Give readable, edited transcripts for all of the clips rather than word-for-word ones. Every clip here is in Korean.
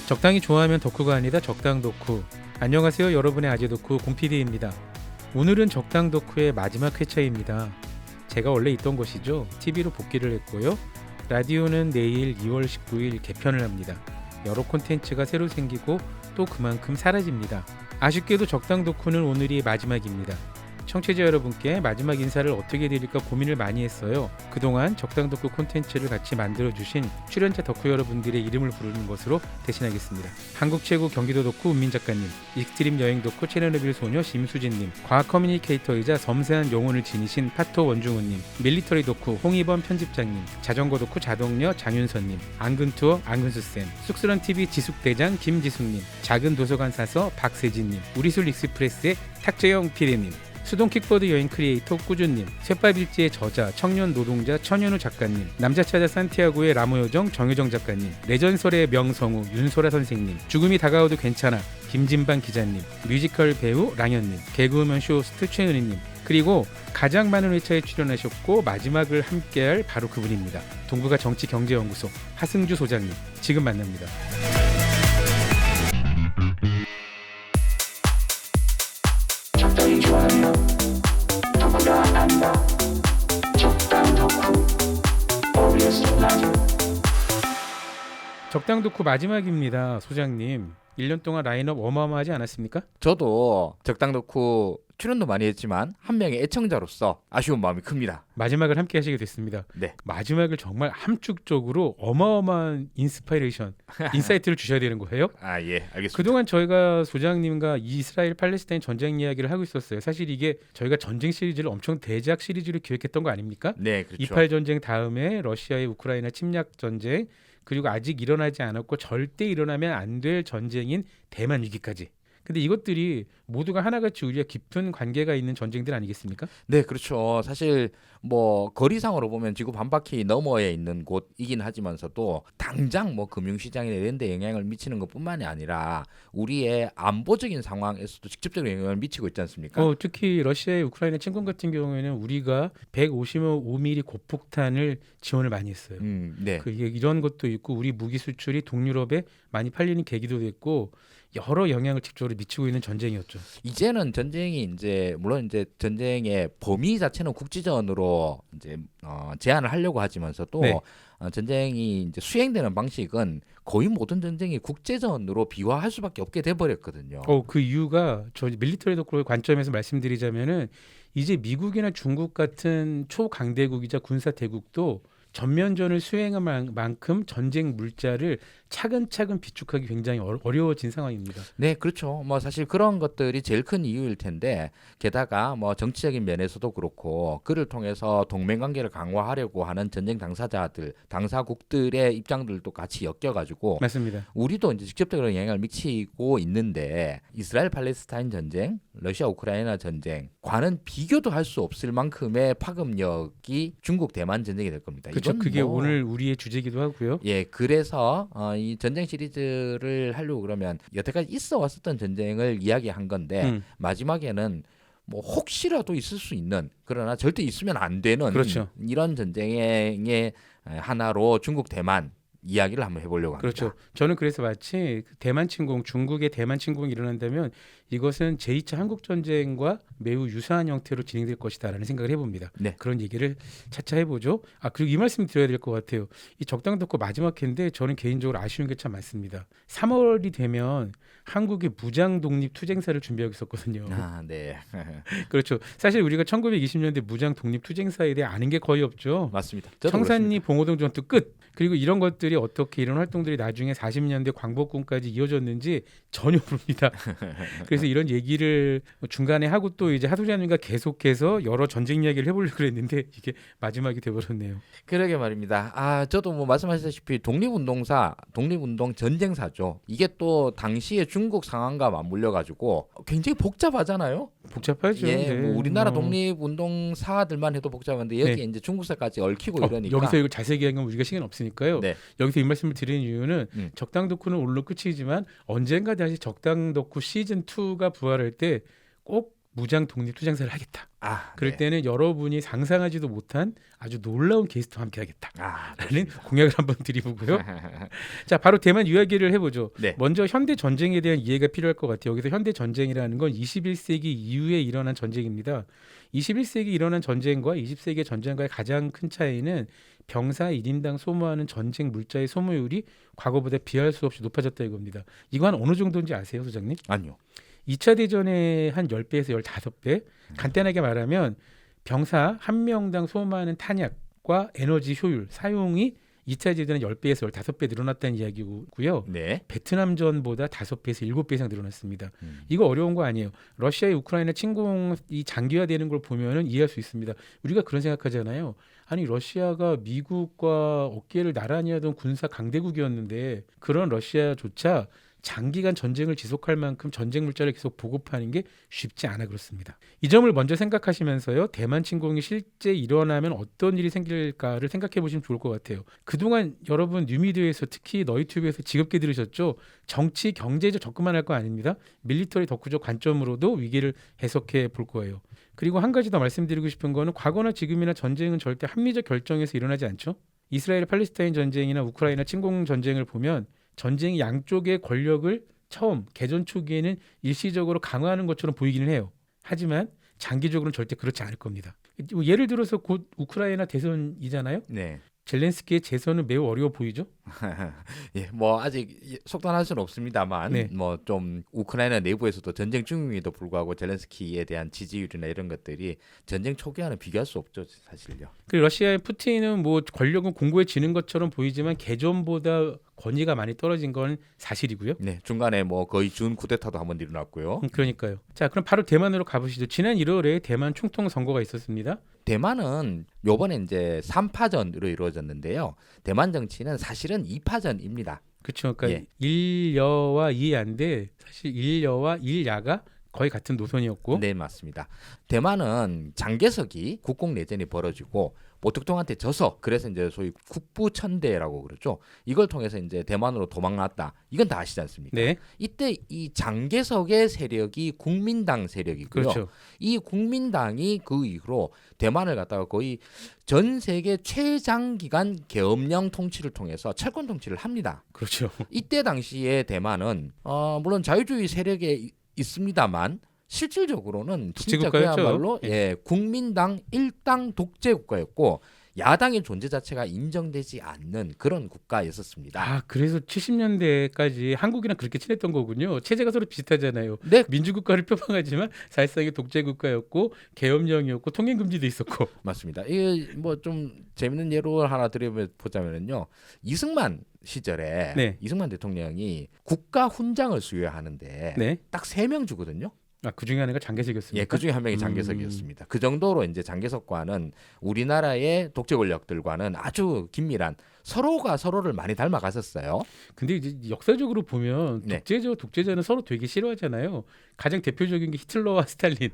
적당히 좋아하면 덕후가 아니다. 적당 덕후. 안녕하세요, 여러분의 아재 덕후 공PD입니다. 오늘은 적당 덕후의 마지막 회차입니다. 제가 원래 있던 곳이죠. TV로 복귀를 했고요. 라디오는 내일 2월 19일 개편을 합니다. 여러 콘텐츠가 새로 생기고 또 그만큼 사라집니다. 아쉽게도 적당 덕후는 오늘이 마지막입니다. 청취자 여러분께 마지막 인사를 어떻게 드릴까 고민을 많이 했어요. 그동안 적당 덕후 콘텐츠를 같이 만들어주신 출연자 덕후 여러분들의 이름을 부르는 것으로 대신하겠습니다. 한국 최고 경기도 덕후 운민 작가님, 익스트림 여행 덕후 체르노빌 소녀 심수진님, 과학 커뮤니케이터이자 섬세한 영혼을 지니신 파토 원중훈님, 밀리터리 덕후 홍희범 편집장님, 자전거 덕후 자동녀 장윤선님, 안근투어 안근수쌤, 쑥스런 TV 지숙대장 김지숙님, 작은 도서관 사서 박세진님, 우리술 익스프레스의 탁재영 PD님, 수동 킥보드 여행 크리에이터 꾸준님, 쇳밥일지의 저자 청년 노동자 천현우 작가님, 남자 찾아 산티아고의 라모요정 정효정 작가님, 내전설의 명성우 윤소라 선생님, 죽음이 다가와도 괜찮아 김진방 기자님, 뮤지컬 배우 랑현님, 개그우먼 쇼호스트 최은희님, 그리고 가장 많은 회차에 출연하셨고 마지막을 함께할 바로 그분입니다. 동부가 정치경제연구소 하승주 소장님, 지금 만납니다. 좋아요. 누구나 안다. 적당 덕후 OBS 라디오. 적당 덕후 마지막입니다. 소장님, 1년 동안 라인업 어마어마하지 않았습니까? 저도 적당 덕후 출연도 많이 했지만 한 명의 애청자로서 아쉬운 마음이 큽니다. 마지막을 함께 하시게 됐습니다. 네. 마지막을 정말 함축적으로 어마어마한 인스파이레이션, 인사이트를 주셔야 되는 거예요. 예, 알겠습니다. 그동안 저희가 소장님과 이스라엘 팔레스타인 전쟁 이야기를 하고 있었어요. 사실 이게 저희가 전쟁 시리즈를 엄청 대작 시리즈로 기획했던 거 아닙니까? 네, 그렇죠. 28 전쟁 다음에 러시아의 우크라이나 침략 전쟁, 그리고 아직 일어나지 않았고 절대 일어나면 안 될 전쟁인 대만 위기까지. 근데 이것들이 모두가 하나같이 우리와 깊은 관계가 있는 전쟁들 아니겠습니까? 네, 그렇죠. 사실 뭐 거리상으로 보면 지구 반바퀴 너머에 있는 곳이긴 하지만서도 당장 뭐 금융시장이나 이런 데 영향을 미치는 것뿐만이 아니라 우리의 안보적인 상황에서도 직접적으로 영향을 미치고 있지 않습니까? 특히 러시아의 우크라이나 침공 같은 경우에는 우리가 155mm 고폭탄을 지원을 많이 했어요. 네. 이런 것도 있고 우리 무기 수출이 동유럽에 많이 팔리는 계기도 됐고 여러 영향을 직접으로 미치고 있는 전쟁이었죠. 이제는 전쟁이 물론 전쟁의 범위 자체는 국지전으로 제한을 하려고 하지만서도 네. 전쟁이 이제 수행되는 방식은 거의 모든 전쟁이 국제전으로 비화할 수밖에 없게 돼 버렸거든요. 그 이유가 저 밀리터리 덕후의 관점에서 말씀드리자면은 이제 미국이나 중국 같은 초강대국이자 군사 대국도 전면전을 수행한 만큼 전쟁 물자를 차근차근 비축하기 굉장히 어려워진 상황입니다. 네, 그렇죠. 뭐 사실 그런 것들이 제일 큰 이유일 텐데 게다가 뭐 정치적인 면에서도 그렇고 그를 통해서 동맹 관계를 강화하려고 하는 전쟁 당사자들, 당사국들의 입장들도 같이 엮여가지고 맞습니다. 우리도 이제 직접적으로 영향을 미치고 있는데 이스라엘 팔레스타인 전쟁, 러시아 우크라이나 전쟁과는 비교도 할 수 없을 만큼의 파급력이 중국 대만 전쟁이 될 겁니다. 그렇죠. 그게 오늘 우리의 주제이기도 하고요. 예, 그래서 이 전쟁 시리즈를 하려고 그러면 여태까지 있어 왔었던 전쟁을 이야기한 건데 마지막에는 뭐 혹시라도 있을 수 있는 그러나 절대 있으면 안 되는 그렇죠. 이런 전쟁의 하나로 중국 대만 이야기를 한번 해보려고 합니다. 그렇죠. 저는 그래서 마치 대만 침공, 중국의 대만 침공이 일어난다면 이것은 제2차 한국전쟁과 매우 유사한 형태로 진행될 것이다라는 생각을 해봅니다. 네. 그런 얘기를 차차 해보죠. 그리고 이 말씀 드려야 될 것 같아요. 이 적당 덕후 마지막 회인데 저는 개인적으로 아쉬운 게 참 많습니다. 3월이 되면 한국의 무장 독립 투쟁사를 준비하고 있었거든요. 네. 그렇죠. 사실 우리가 1920년대 무장 독립 투쟁사에 대해 아는 게 거의 없죠. 맞습니다. 청산리 봉오동 전투 끝. 그리고 이런 것들이 어떻게 이런 활동들이 나중에 40년대 광복군까지 이어졌는지 전혀 모릅니다. 그래서 그래서 이런 얘기를 중간에 하고 또 이제 하소장님과 계속해서 여러 전쟁 이야기를 해보려고 그랬는데 이게 마지막이 돼버렸네요. 그러게 말입니다. 저도 뭐 말씀하셨다시피 독립운동 전쟁사죠. 이게 또 당시에 중국 상황과 맞물려 가지고 굉장히 복잡하잖아요. 복잡하죠. 예, 네. 뭐 우리나라 독립운동사들만 해도 복잡한데 여기 네. 이제 중국사까지 얽히고 이러니까. 여기서 이걸 자세히 얘기하면 우리가 시간 없으니까요. 네. 여기서 이 말씀을 드리는 이유는 음. 적당 덕후는 오늘로 끝이지만 언젠가 다시 적당 덕후 시즌 2가 부활할 때 꼭 무장 독립 투쟁사를 하겠다. 그럴 네. 때는 여러분이 상상하지도 못한 아주 놀라운 게스트와 함께하겠다. 라는 공약을 한번 드리고요. 자, 바로 대만 이야기를 해보죠. 네. 먼저 현대 전쟁에 대한 이해가 필요할 것 같아요. 여기서 현대 전쟁이라는 건 21세기 이후에 일어난 전쟁입니다. 21세기 일어난 전쟁과 20세기 전쟁과의 가장 큰 차이는 병사 1인당 소모하는 전쟁 물자의 소모율이 과거보다 비할 수 없이 높아졌다 이겁니다. 이거 한 어느 정도인지 아세요, 소장님? 아니요. 2차 대전의 한 10배에서 15배. 간단하게 말하면 병사 한 명당 소모하는 탄약과 에너지 효율, 사용이 2차 대전의 10배에서 15배 늘어났다는 이야기고요. 네. 베트남전보다 5배에서 7배 이상 늘어났습니다. 이거 어려운 거 아니에요. 러시아의 우크라이나 침공이 장기화되는 걸 보면은 이해할 수 있습니다. 우리가 그런 생각하잖아요. 아니 러시아가 미국과 어깨를 나란히 하던 군사 강대국이었는데 그런 러시아조차 장기간 전쟁을 지속할 만큼 전쟁 물자를 계속 보급하는 게 쉽지 않아 그렇습니다. 이 점을 먼저 생각하시면서요. 대만 침공이 실제 일어나면 어떤 일이 생길까를 생각해 보시면 좋을 것 같아요. 그동안 여러분 뉴미디어에서 특히 너희튜브에서 지겹게 들으셨죠. 정치, 경제적 접근만 할 거 아닙니다. 밀리터리 덕후적 관점으로도 위기를 해석해 볼 거예요. 그리고 한 가지 더 말씀드리고 싶은 거는 과거나 지금이나 전쟁은 절대 합리적 결정에서 일어나지 않죠. 이스라엘 팔레스타인 전쟁이나 우크라이나 침공 전쟁을 보면 전쟁이 양쪽의 권력을 처음 개전 초기에는 일시적으로 강화하는 것처럼 보이기는 해요. 하지만 장기적으로는 절대 그렇지 않을 겁니다. 예를 들어서 곧 우크라이나 대선이잖아요. 네. 젤렌스키의 재선은 매우 어려워 보이죠. 예, 뭐 아직 속단할 수는 없습니다만, 네. 뭐 좀 우크라이나 내부에서도 전쟁 중임에도 불구하고 젤렌스키에 대한 지지율이나 이런 것들이 전쟁 초기와는 비교할 수 없죠, 사실요. 그리고 러시아의 푸틴은 뭐 권력은 공고해지는 것처럼 보이지만 개전보다 권위가 많이 떨어진 건 사실이고요. 네, 중간에 뭐 거의 준 쿠데타도 한번 일어났고요. 그러니까요. 자, 그럼 바로 대만으로 가보시죠. 지난 1월에 대만 총통 선거가 있었습니다. 대만은 요번에 이제 3파전으로 이루어졌는데요. 대만 정치는 사실은 2파전입니다. 그렇죠. 그러니까 예. 일여와 이야인데 사실 일여와 일야가 거의 같은 노선이었고. 네, 맞습니다. 대만은 장개석이 국공 내전이 벌어지고 모택동한테 져서 그래서 이제 소위 국부천대라고 그러죠. 이걸 통해서 이제 대만으로 도망났다. 이건 다 아시지 않습니까? 네, 이때 이 장개석의 세력이 국민당 세력이고요. 그렇죠. 이 국민당이 그 이후로 대만을 갖다가 거의 전 세계 최장기간 계엄령 통치를 통해서 철권 통치를 합니다. 그렇죠. 이때 당시에 대만은 물론 자유주의 세력에 있습니다만 실질적으로는 진짜 독재국가였죠. 그야말로 예. 국민당 일당 독재 국가였고 야당의 존재 자체가 인정되지 않는 그런 국가였었습니다. 아, 그래서 70년대까지 한국이랑 그렇게 친했던 거군요. 체제가 서로 비슷하잖아요. 네, 민주국가를 표방하지만 사실상의 독재국가였고 계엄령이었고 통행금지도 있었고. 맞습니다. 이게 뭐 좀 재밌는 예로 하나 드려보자면요. 이승만 시절에 네. 이승만 대통령이 국가 훈장을 수여하는데 네. 딱 3명 주거든요. 아, 그 중에 하나가 장개석이었습니다. 예, 그 중에 한 명이 장개석이었습니다. 그 정도로 이제 장개석과는 우리나라의 독재 권력들과는 아주 긴밀한 서로가 서로를 많이 닮아갔었어요. 근데 이제 역사적으로 보면 네. 독재자는 서로 되게 싫어하잖아요. 가장 대표적인 게 히틀러와 스탈린.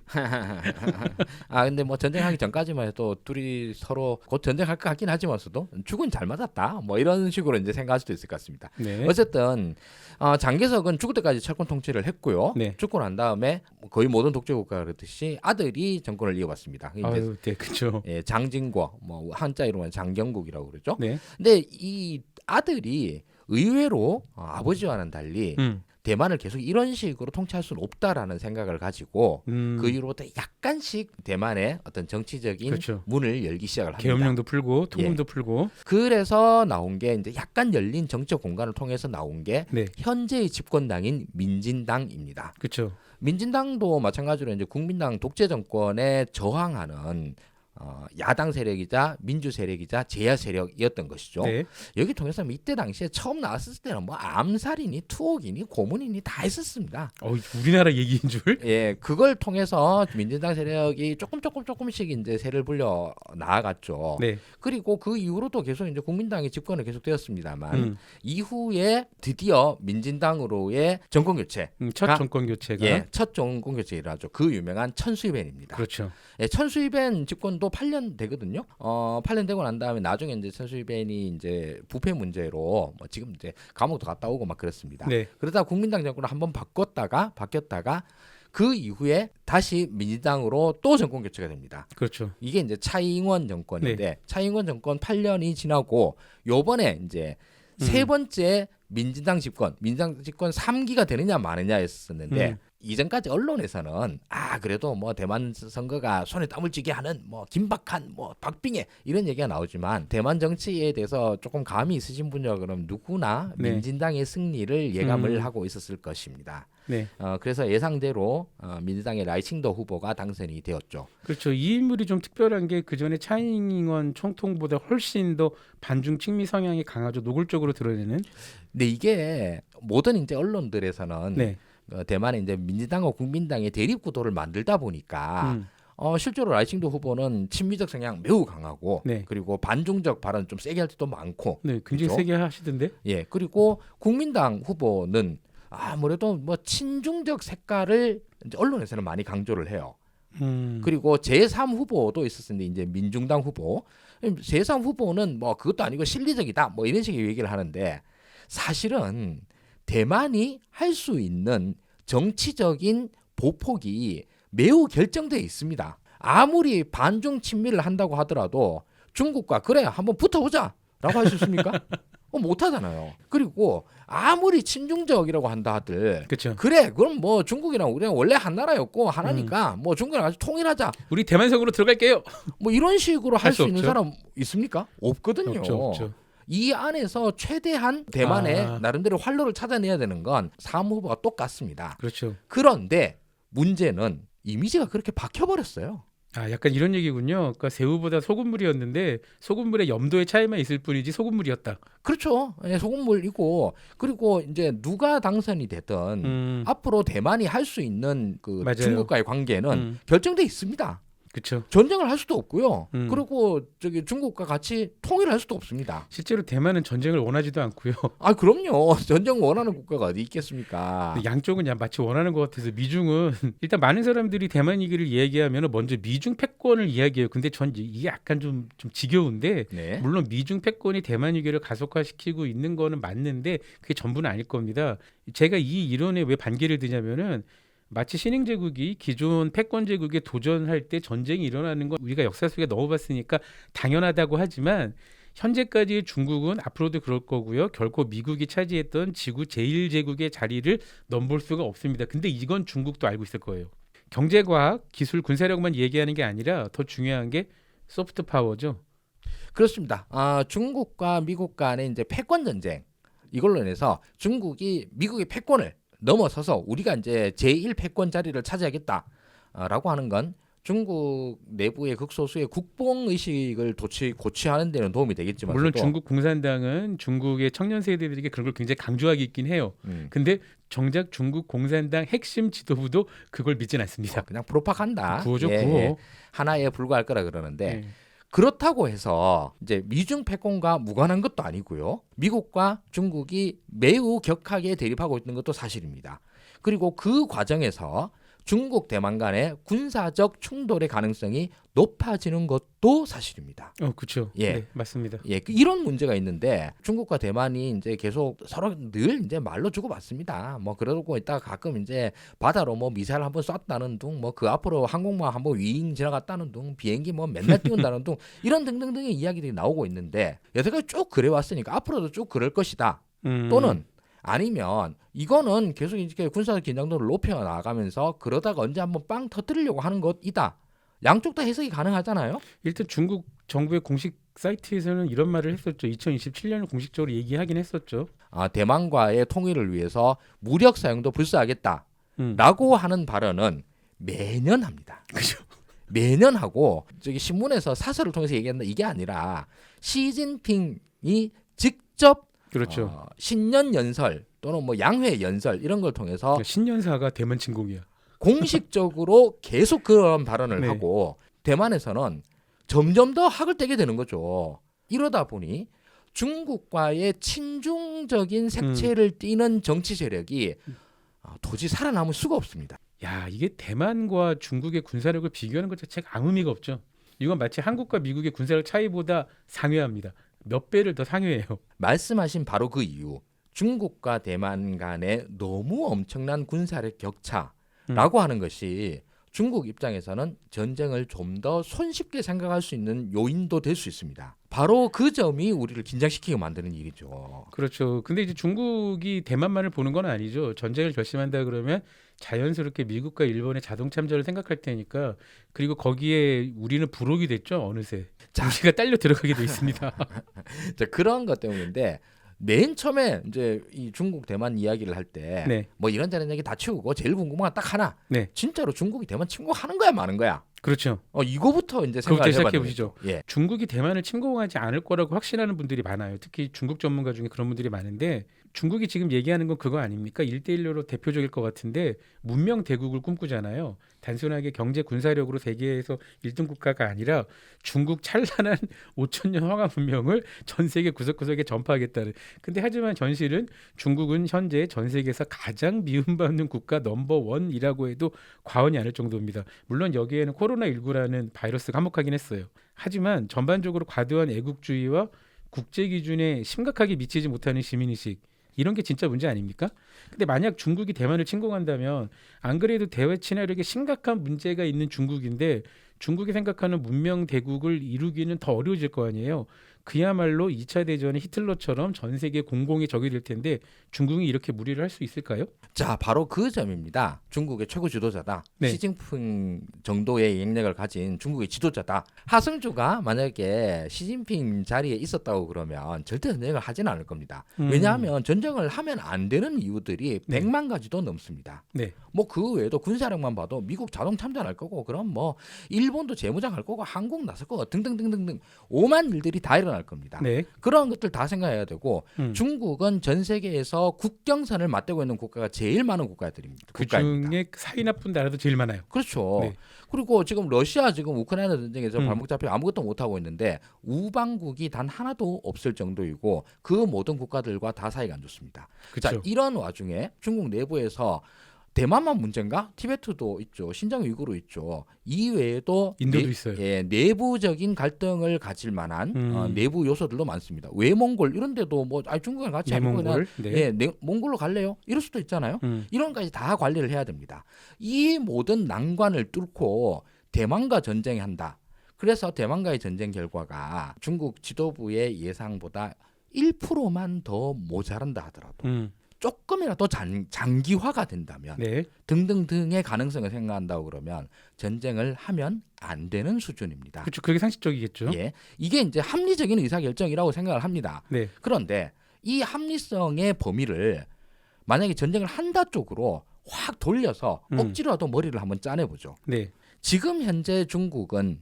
근데 뭐 전쟁하기 전까지만 해도 둘이 서로 곧 전쟁할 것 같긴 하지만서도 죽은 잘 맞았다. 뭐 이런 식으로 이제 생각할 수도 있을 것 같습니다. 네. 어쨌든 장개석은 죽을 때까지 철권 통치를 했고요. 네. 죽고 난 다음에 거의 모든 독재 국가 그렇듯이 아들이 정권을 이어갔습니다. 이제 아유, 네, 그렇죠. 예, 장진과 뭐 한자 이름은 장경국이라고 그러죠. 네. 근데 이 아들이 의외로 아버지와는 달리 대만을 계속 이런 식으로 통치할 수는 없다라는 생각을 가지고 그 이후로부터 약간씩 대만의 어떤 정치적인 그렇죠. 문을 열기 시작을 합니다. 계엄령도 풀고 통금도 풀고. 그래서 나온 게 이제 약간 열린 정치적 공간을 통해서 나온 게 네. 현재의 집권당인 민진당입니다. 그렇죠. 민진당도 마찬가지로 이제 국민당 독재 정권에 저항하는 야당 세력이자 민주 세력이자 제야 세력이었던 것이죠. 네. 여기 통해서 이때 당시에 처음 나왔을 때는 뭐 암살이니 투옥이니 고문이니 다 했었습니다. 우리나라 얘기인 줄. 예, 그걸 통해서 민주당 세력이 조금씩 이제 세를 불려 나아갔죠. 네. 그리고 그 이후로도 계속 이제 국민당이 집권을 계속되었습니다만 이후에 드디어 민진당으로의 정권 교체. 첫 정권 교체가. 예, 첫 정권 교체라죠. 그 유명한 천수희벤입니다. 그렇죠. 예, 천수희벤 집권도 8년 되거든요. 8년 되고 난 다음에 나중에 이제 천수희벤이 이제 부패 문제로 뭐 지금 이제 감옥도 갔다 오고 막 그렇습니다. 네. 그러다 국민당 정권을 한번 바뀌었다가 그 이후에 다시 민주당으로 또 정권 교체가 됩니다. 그렇죠. 이게 이제 차잉원 정권인데 차잉원 정권 8년이 지나고 요번에 이제 세 번째 민주당 집권 3기가 되느냐 마느냐였었는데 이전까지 언론에서는 그래도 뭐 대만 선거가 손에 땀을 쥐게 하는 뭐 긴박한 뭐 박빙애 이런 얘기가 나오지만 대만 정치에 대해서 조금 감이 있으신 분이라 그러면 누구나 민진당의 승리를 예감을 하고 있었을 것입니다. 네. 그래서 예상대로 민주당의 라이칭더 후보가 당선이 되었죠. 그렇죠. 이 인물이 좀 특별한 게 그 전에 차잉원 총통보다 훨씬 더 반중 친미 성향이 강하죠. 노골적으로 드러내는. 근데 이게 모든 이제 언론들에서는 대만의 이제 민주당과 국민당의 대립 구도를 만들다 보니까 실제로 라이칭도 후보는 친미적 성향 매우 강하고 그리고 반중적 발언 좀 세게 할 때도 많고 굉장히 그렇죠? 세게 하시던데. 예, 그리고 국민당 후보는 아무래도 뭐 친중적 색깔을 이제 언론에서는 많이 강조를 해요. 그리고 제3 후보도 있었는데 이제 민중당 후보, 제3 후보는 뭐 그것도 아니고 실리적이다 뭐 이런 식의 얘기를 하는데 사실은 대만이 할 수 있는 정치적인 보폭이 매우 결정되어 있습니다. 아무리 반중 친미를 한다고 하더라도 중국과 그래 한번 붙어보자 라고 할 수 있습니까? 못하잖아요. 그리고 아무리 친중적이라고 한다 하들 그렇죠. 그래 그럼 뭐 중국이랑 우리랑 원래 한 나라였고 하나니까 뭐 중국이랑 같이 통일하자 우리 대만성으로 들어갈게요. 뭐 이런 식으로 할 수 있는 없죠. 사람 있습니까? 없거든요. 없죠. 이 안에서 최대한 대만의 나름대로 활로를 찾아내야 되는 건 사무 후보가 똑같습니다. 그렇죠. 그런데 문제는 이미지가 그렇게 박혀버렸어요. 약간 이런 얘기군요. 그러니까 새우보다 소금물이었는데 소금물의 염도의 차이만 있을 뿐이지 소금물이었다. 그렇죠. 예, 소금물이고 그리고 이제 누가 당선이 되든 앞으로 대만이 할 수 있는 그 맞아요. 중국과의 관계는 결정돼 있습니다. 그렇죠. 전쟁을 할 수도 없고요. 그리고 저기 중국과 같이 통일할 수도 없습니다. 실제로 대만은 전쟁을 원하지도 않고요. 그럼요. 전쟁 원하는 국가가 어디 있겠습니까? 양쪽은 마치 원하는 것 같아서 미중은 일단 많은 사람들이 대만 얘기를 이야기하면 먼저 미중 패권을 이야기해요. 근데 전 이게 약간 좀 지겨운데 물론 미중 패권이 대만 위기를 가속화시키고 있는 거는 맞는데 그게 전부는 아닐 겁니다. 제가 이 이론에 왜 반기를 드냐면은 마치 신흥 제국이 기존 패권 제국에 도전할 때 전쟁이 일어나는 건 우리가 역사 속에 넣어봤으니까 당연하다고 하지만 현재까지의 중국은 앞으로도 그럴 거고요. 결코 미국이 차지했던 지구 제1제국의 자리를 넘볼 수가 없습니다. 근데 이건 중국도 알고 있을 거예요. 경제과학, 기술, 군사력만 얘기하는 게 아니라 더 중요한 게 소프트 파워죠. 그렇습니다. 중국과 미국 간의 이제 패권 전쟁 이걸로 인해서 중국이 미국의 패권을 넘어서서 우리가 이제 제1 패권 자리를 차지하겠다라고 하는 건 중국 내부의 극소수의 국뽕 의식을 고취하는 데는 도움이 되겠지만 물론 중국 공산당은 중국의 청년 세대들에게 그런 걸 굉장히 강조하기 있긴 해요. 근데 정작 중국 공산당 핵심 지도부도 그걸 믿진 않습니다. 그냥 프로파간다. 구호죠, 구호. 하나에 불과할 거라 그러는데 그렇다고 해서 이제 미중 패권과 무관한 것도 아니고요. 미국과 중국이 매우 격하게 대립하고 있는 것도 사실입니다. 그리고 그 과정에서 중국 대만 간의 군사적 충돌의 가능성이 높아지는 것도 사실입니다. 그렇죠. 예, 맞습니다. 예, 이런 문제가 있는데 중국과 대만이 이제 계속 서로 늘 이제 말로 주고받습니다. 뭐 그러고 있다가 가끔 이제 바다로 뭐 미사일 한번 쐈다는 둥, 뭐 그 앞으로 항공모함 한번 윙 지나갔다는 둥, 비행기 뭐 맨날 띄운다는 둥, 이런 등등등의 이야기들이 나오고 있는데 여태까지 쭉 그래 왔으니까 앞으로도 쭉 그럴 것이다. 또는 아니면 이거는 계속 이렇게 군사적 긴장도를 높여 나가면서 그러다가 언제 한번 빵 터뜨리려고 하는 것이다. 양쪽 다 해석이 가능하잖아요. 일단 중국 정부의 공식 사이트에서는 이런 말을 했었죠. 2027년을 공식적으로 얘기하긴 했었죠. 대만과의 통일을 위해서 무력 사용도 불사하겠다라고 하는 발언은 매년 합니다. 그죠? 매년 하고 저기 신문에서 사설을 통해서 얘기한다 이게 아니라 시진핑이 직접 그렇죠. 신년 연설 또는 뭐 양회 연설 이런 걸 통해서 그러니까 신년사가 대만 침공이야. 공식적으로 계속 그런 발언을 네. 하고 대만에서는 점점 더 학을 떼게 되는 거죠. 이러다 보니 중국과의 친중적인 색채를 띠는 정치 세력이 도저히 살아남을 수가 없습니다. 야, 이게 대만과 중국의 군사력을 비교하는 것 자체가 아무 의미가 없죠. 이건 마치 한국과 미국의 군사력 차이보다 상회합니다. 몇 배를 더 상회해요. 말씀하신 바로 그 이유, 중국과 대만 간의 너무 엄청난 군사력 격차라고 하는 것이 중국 입장에서는 전쟁을 좀 더 손쉽게 생각할 수 있는 요인도 될 수 있습니다. 바로 그 점이 우리를 긴장시키게 만드는 일이죠. 그렇죠. 근데 이제 중국이 대만만을 보는 건 아니죠. 전쟁을 결심한다 그러면 자연스럽게 미국과 일본의 자동 참전을 생각할 테니까 그리고 거기에 우리는 부록이 됐죠. 어느새. 우리가 딸려 들어가게 돼 있습니다. 자, 그런 것 때문인데 맨 처음에 이제 이 중국 대만 이야기를 할 때 뭐 네. 이런저런 얘기 다 치우고 제일 궁금한 건 딱 하나. 네. 진짜로 중국이 대만 침공하는 거야 마는 거야. 그렇죠. 이거부터 이제 그것부터 생각을 시작해 해봐야 보시죠. 되겠죠. 예. 중국이 대만을 침공하지 않을 거라고 확신하는 분들이 많아요. 특히 중국 전문가 중에 그런 분들이 많은데 중국이 지금 얘기하는 건 그거 아닙니까? 1대1로 대표적일 것 같은데 문명 대국을 꿈꾸잖아요. 단순하게 경제 군사력으로 세계에서 1등 국가가 아니라 중국 찬란한 5천년 황화 문명을 전 세계 구석구석에 전파하겠다는. 근데 하지만 전실은 중국은 현재 전 세계에서 가장 미움받는 국가 넘버1이라고 해도 과언이 아닐 정도입니다. 물론 여기에는 코로나19라는 바이러스가 한몫하긴 했어요. 하지만 전반적으로 과도한 애국주의와 국제 기준에 심각하게 미치지 못하는 시민의식, 이런 게 진짜 문제 아닙니까? 근데 만약 중국이 대만을 침공한다면 안 그래도 대외 친화력에 심각한 문제가 있는 중국인데 중국이 생각하는 문명 대국을 이루기는 더 어려워질 거 아니에요. 그야말로 2차 대전의 히틀러처럼 전 세계 공공의 적이 될 텐데 중국이 이렇게 무리를 할 수 있을까요? 자, 바로 그 점입니다. 중국의 최고 지도자다. 네. 시진핑 정도의 영향력을 가진 중국의 지도자다. 하승주가 만약에 시진핑 자리에 있었다고 그러면 절대 전쟁을 하지는 않을 겁니다. 왜냐하면 전쟁을 하면 안 되는 이유들이 네. 100만 가지도 넘습니다. 네. 뭐 그 외에도 군사력만 봐도 미국 자동 참전할 거고 그럼 뭐 일본도 재무장할 거고 한국 나설 거고 등등등등등 오만 일들이 다 일어날 겁니다. 네. 그런 것들 다 생각해야 되고 중국은 전 세계에서 국경선을 맞대고 있는 국가가 제일 많은 국가들입니다. 그 국가입니다. 중에 사이 나쁜 나라도 제일 많아요. 그렇죠. 네. 그리고 지금 러시아 지금 우크라이나 전쟁에서 음. 발목 잡혀 아무것도 못 하고 있는데 우방국이 단 하나도 없을 정도이고 그 모든 국가들과 다 사이가 안 좋습니다. 자, 그렇죠. 이런 와중에 중국 내부에서 대만만 문제인가? 티베트도 있죠. 신장 위구르 있죠. 이외에도 인도도 있어요. 내부적인 갈등을 가질 만한 내부 요소들도 많습니다. 외몽골 이런 데도 뭐 중국이랑 같이 하고 그냥 내몽골. 몽골로 갈래요? 이럴 수도 있잖아요. 이런 것까지 다 관리를 해야 됩니다. 이 모든 난관을 뚫고 대만과 전쟁한다. 그래서 대만과의 전쟁 결과가 중국 지도부의 예상보다 1%만 더 모자란다 하더라도 조금이라도 장기화가 된다면 네. 등등등의 가능성을 생각한다고 그러면 전쟁을 하면 안 되는 수준입니다. 그렇죠. 그게 상식적이겠죠. 예, 이게 이제 합리적인 의사결정이라고 생각을 합니다. 네. 그런데 이 합리성의 범위를 만약에 전쟁을 한다 쪽으로 확 돌려서 억지로라도 머리를 한번 짜내보죠. 네. 지금 현재 중국은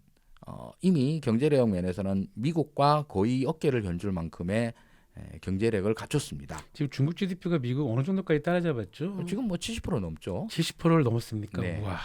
이미 경제력 면에서는 미국과 거의 어깨를 견줄 만큼의 경제력을 갖췄습니다. 지금 중국 GDP가 미국 어느 정도까지 따라잡았죠? 지금 뭐 70% 넘죠. 70%를 넘었습니까? 네. 와.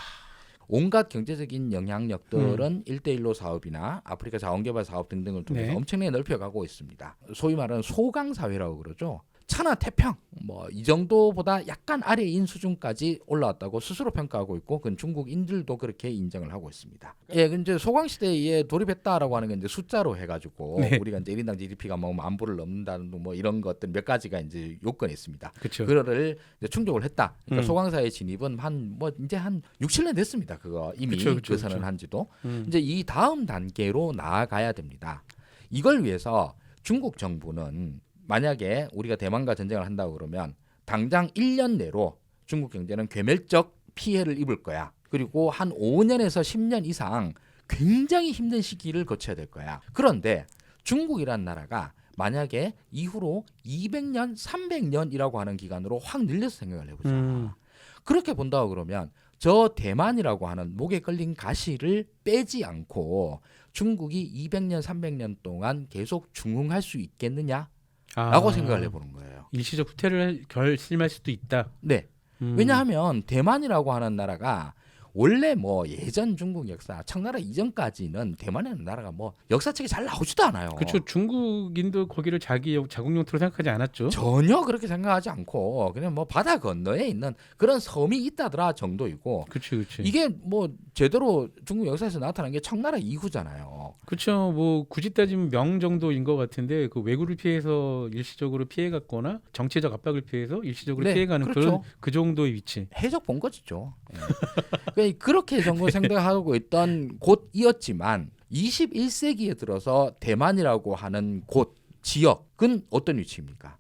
온갖 경제적인 영향력들은 1대1로 사업이나 아프리카 자원개발 사업 등등을 통해서 네. 엄청나게 넓혀가고 있습니다. 소위 말하는 소강 사회라고 그러죠. 차나 태평 뭐 이 정도보다 약간 아래인 수준까지 올라왔다고 스스로 평가하고 있고 그건 중국인들도 그렇게 인정을 하고 있습니다. 예, 이제 소강 시대에 돌입했다라고 하는 게 이제 숫자로 해가지고 네. 우리가 이제 1인당 GDP가 뭐 10,000불을 넘는다는 뭐 이런 것들 몇 가지가 이제 요건이 있습니다. 그렇죠. 그거를 이제 충족을 했다. 그러니까 음. 소강사의 진입은 한 뭐 이제 한 6, 7년 됐습니다. 그거 이미 그 선언한지도. 이제 이 다음 단계로 나아가야 됩니다. 이걸 위해서 중국 정부는 만약에 우리가 대만과 전쟁을 한다고 그러면 당장 1년 내로 중국 경제는 괴멸적 피해를 입을 거야. 그리고 한 5년에서 10년 이상 굉장히 힘든 시기를 거쳐야 될 거야. 그런데 중국이란 나라가 만약에 이후로 200년, 300년이라고 하는 기간으로 확 늘려서 생각을 해보자. 그렇게 본다고 그러면 저 대만이라고 하는 목에 걸린 가시를 빼지 않고 중국이 200년, 300년 동안 계속 중흥할 수 있겠느냐라고 생각을 해보는 거예요. 일시적 후퇴를 결심할 수도 있다. 네. 왜냐하면 대만이라고 하는 나라가 원래 뭐 예전 중국 역사, 청나라 이전까지는 대만이라는 나라가 뭐 역사책에 잘 나오지도 않아요. 그렇죠. 중국인도 거기를 자기 자국 영토로 생각하지 않았죠. 전혀 그렇게 생각하지 않고 그냥 뭐 바다 건너에 있는 그런 섬이 있다더라 정도이고 그렇죠, 그렇죠. 이게 뭐 제대로 중국 역사에서 나타난 게 청나라 이후잖아요. 그렇죠. 뭐 굳이 따지면 명 정도인 것 같은데 그 왜구를 피해서 일시적으로 피해갔거나 정치적 압박을 피해서 일시적으로 네, 피해가는 그렇죠. 그런 그 정도의 위치. 해적 본 거죠. 예. 그렇게 정도 생각하고 있던 곳이었지만 21세기에 들어서 대만이라고 하는 곳 지역은 어떤 위치입니까?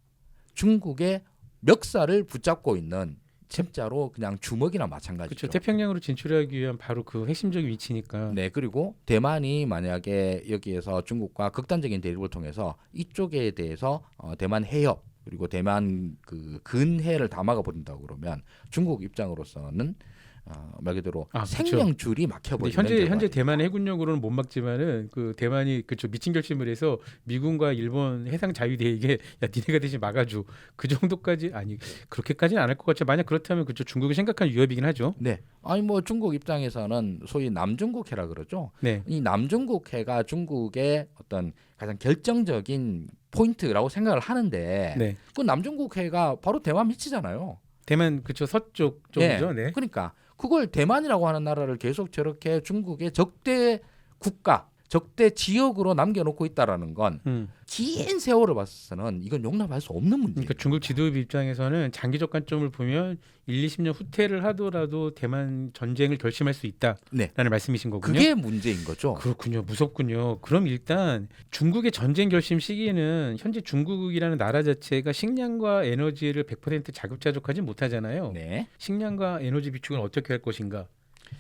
중국의 멱살을 붙잡고 있는 진짜로 그냥 주먹이나 마찬가지죠. 그렇죠. 태평양으로 진출하기 위한 바로 그 핵심적인 위치니까. 네, 그리고 대만이 만약에 여기에서 중국과 극단적인 대립을 통해서 이쪽에 대해서 대만 해협 그리고 대만 그 근해를 다 막아버린다고 그러면 중국 입장으로서는 말 그대로 그렇죠. 생명줄이 근데 막혀버리는 현재 대만 해군력으로는 못 막지만은 그 대만이 그쵸 미친 결심을 해서 미군과 일본 해상 자위대에게 야 니네가 대신 막아줘 그 정도까지 아니 그렇게까지는 안 할 것 같죠. 만약 그렇다면 그쵸 중국이 생각한 위협이긴 하죠. 네, 아니 뭐 중국 입장에서는 소위 남중국해라 그러죠. 네, 이 남중국해가 중국의 어떤 가장 결정적인 포인트라고 생각을 하는데 네. 그 남중국해가 바로 대만 밑이잖아요. 대만 그쵸 서쪽 쪽이죠. 네. 그러니까 그걸 대만이라고 하는 나라를 계속 저렇게 중국의 적대 국가, 적대 지역으로 남겨놓고 있다라는 건 긴 세월을 봤서는 이건 용납할 수 없는 문제예요. 그러니까 중국 지도부 입장에서는 장기적 관점을 보면 1, 20년 후퇴를 하더라도 대만 전쟁을 결심할 수 있다라는 네. 말씀이신 거군요. 그게 문제인 거죠. 그렇군요. 무섭군요. 그럼 일단 중국의 전쟁 결심 시기는 현재 중국이라는 나라 자체가 식량과 에너지를 100% 자급자족하지 못하잖아요. 네. 식량과 에너지 비축은 어떻게 할 것인가?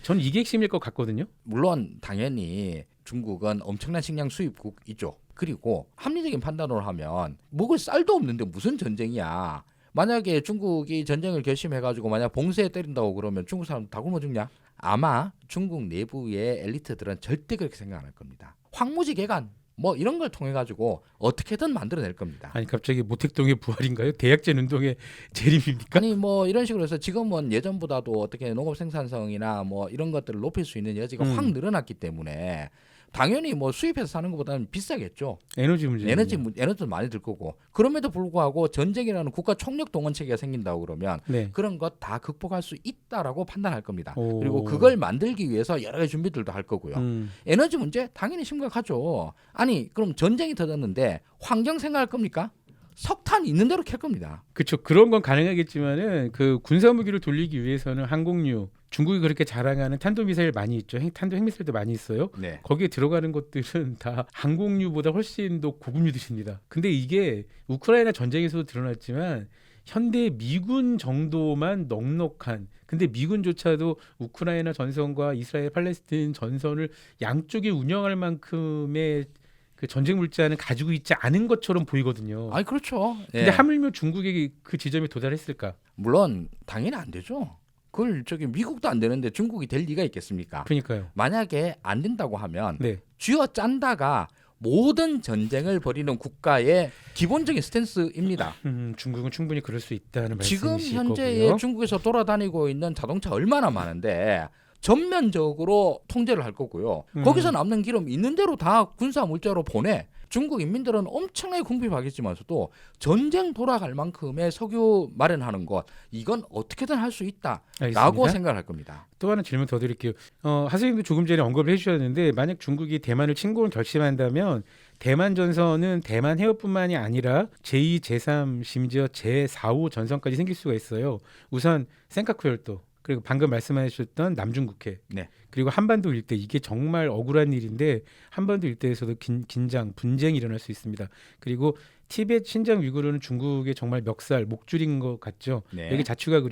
전 이게 핵심일 것 같거든요. 물론 당연히 중국은 엄청난 식량 수입국이죠. 그리고 합리적인 판단으로 하면 먹을 쌀도 없는데 무슨 전쟁이야. 만약에 중국이 전쟁을 결심해가지고 만약 봉쇄에 때린다고 그러면 중국 사람 다 굶어 죽냐? 아마 중국 내부의 엘리트들은 절대 그렇게 생각 안 할 겁니다. 황무지 개간 뭐 이런 걸 통해 가지고 어떻게든 만들어낼 겁니다. 아니 갑자기 모택동의 부활인가요? 대약제 운동의 재림입니까? 아니 뭐 이런 식으로 해서 지금은 예전보다도 어떻게 농업 생산성이나 뭐 이런 것들을 높일 수 있는 여지가 확 늘어났기 때문에 당연히 뭐 수입해서 사는 것보다는 비싸겠죠. 에너지 문제. 에너지도 많이 들 거고. 그럼에도 불구하고 전쟁이라는 국가 총력 동원 체계가 생긴다고 그러면 네. 그런 것 다 극복할 수 있다라고 판단할 겁니다. 오. 그리고 그걸 만들기 위해서 여러 가지 준비들도 할 거고요. 에너지 문제 당연히 심각하죠. 아니 그럼 전쟁이 터졌는데 환경 생각할 겁니까? 석탄 있는 대로 캘 겁니다. 그렇죠. 그런 건 가능하겠지만은 그 군사 무기를 돌리기 위해서는 항공유, 중국이 그렇게 자랑하는 탄도미사일 많이 있죠. 탄도 핵미사일도 많이 있어요. 네. 거기에 들어가는 것들은 다 항공유보다 훨씬 더 고급유들입니다. 근데 이게 우크라이나 전쟁에서도 드러났지만 현대 미군 정도만 넉넉한 근데 미군조차도 우크라이나 전선과 이스라엘 팔레스타인 전선을 양쪽에 운영할 만큼의 그 전쟁 물자는 가지고 있지 않은 것처럼 보이거든요. 아니 그렇죠. 근데 하물며 중국이 그 지점에 도달했을까? 물론 당연히 안 되죠. 그걸 저기 미국도 안 되는데 중국이 될 리가 있겠습니까? 그러니까요. 만약에 안 된다고 하면 네. 쥐어 짠다가 모든 전쟁을 벌이는 국가의 기본적인 스탠스입니다. 중국은 충분히 그럴 수 있다는 지금 말씀이실 현재의 거고요. 중국에서 돌아다니고 있는 자동차 얼마나 많은데 전면적으로 통제를 할 거고요. 거기서 남는 기름 있는 대로 다 군사 물자로 보내. 중국 인민들은 엄청나게 궁핍하겠지만서도 전쟁 돌아갈 만큼의 석유 마련하는 것 이건 어떻게든 할 수 있다라고 알겠습니다. 생각할 겁니다. 또 하나 질문 더 드릴게요. 하선생님도 조금 전에 언급을 해주셨는데 만약 중국이 대만을 침공을 결심한다면 대만 전선은 대만 해협뿐만이 아니라 제2, 제3, 심지어 제4호 전선까지 생길 수가 있어요. 우선 센카쿠 열도 그리고 방금 말씀하셨던 남중국해 네. 그리고 한반도 일대 이게 정말 억울한 일인데 한반도 일대에서도 긴장, 분쟁이 일어날 수 있습니다. 그리고 티벳, 신장, 위구르는 중국의 정말 멱살, 목줄인 것 같죠. 네. 여기 자취가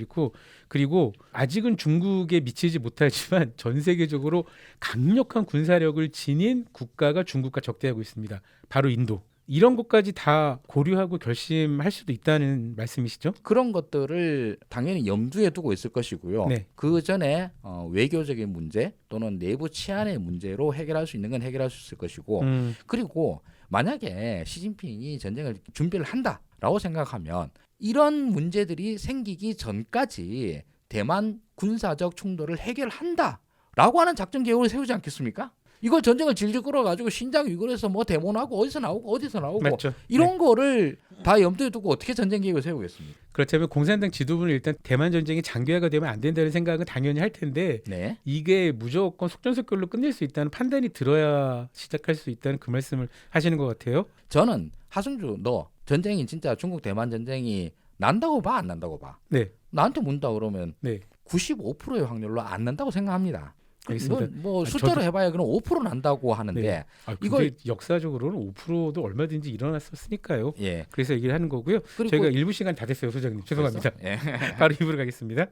그리고 아직은 중국에 미치지 못하지만 전 세계적으로 강력한 군사력을 지닌 국가가 중국과 적대하고 있습니다. 바로 인도. 이런 것까지 다 고려하고 결심할 수도 있다는 말씀이시죠? 그런 것들을 당연히 염두에 두고 있을 것이고요. 네. 그 전에 외교적인 문제 또는 내부 치안의 문제로 해결할 수 있는 건 해결할 수 있을 것이고 그리고 만약에 시진핑이 전쟁을 준비를 한다라고 생각하면 이런 문제들이 생기기 전까지 대만 군사적 충돌을 해결한다라고 하는 작전 계획을 세우지 않겠습니까? 이걸 전쟁을 질질 끌어가지고 신장 위구르에서 뭐 데모나고 어디서 나오고 맞죠. 이런 네. 거를 다 염두에 두고 어떻게 전쟁 계획을 세우겠습니까? 그렇다면 공산당 지도부는 일단 대만 전쟁이 장기화가 되면 안 된다는 생각은 당연히 할 텐데 네. 이게 무조건 속전속결로 끝낼 수 있다는 판단이 들어야 시작할 수 있다는 그 말씀을 하시는 것 같아요. 저는 하승주 너 전쟁이 진짜 중국 대만 전쟁이 난다고 봐 안 난다고 봐? 네. 나한테 묻는다 그러면 네. 95%의 확률로 안 난다고 생각합니다. 알겠습니다. 뭐 아니, 숫자로 저도- 해봐야 그럼 5% 난다고 하는데 네. 그게 이걸- 역사적으로는 5%도 얼마든지 일어났었으니까요. 예 그래서 얘기를 하는 거고요. 그리고 저희가 일부 시간 다 됐어요, 소장님. 죄송합니다. 그래서? 예. 바로 입으로 가겠습니다.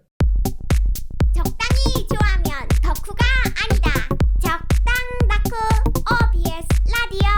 적당히 좋아하면 덕후가 아니다. 적당 덕후 OBS 라디오.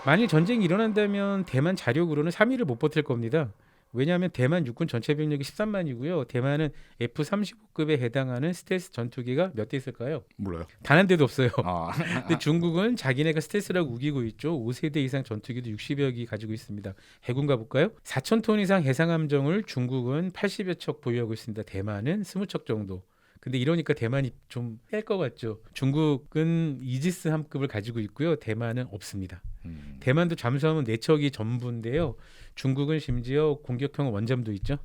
만일 전쟁이 일어난다면 대만 자력으로는 3일을 못 버틸 겁니다. 왜냐하면 대만 육군 전체 병력이 13만이고요. 대만은 F-35급에 해당하는 스텔스 전투기가 몇 대 있을까요? 몰라요. 단 한 대도 없어요. 아. 근데 중국은 자기네가 스텔스라고 우기고 있죠. 5세대 이상 전투기도 60여 기 가지고 있습니다. 해군 가볼까요? 4,000톤 이상 해상함정을 중국은 80여 척 보유하고 있습니다. 대만은 20척 정도. 근데 이러니까 대만이 좀 뺄 것 같죠. 중국은 이지스 함급을 가지고 있고요. 대만은 없습니다. 대만도 잠수함은 4척이 전부인데요. 중국은 심지어 공격형 원잠도 있죠.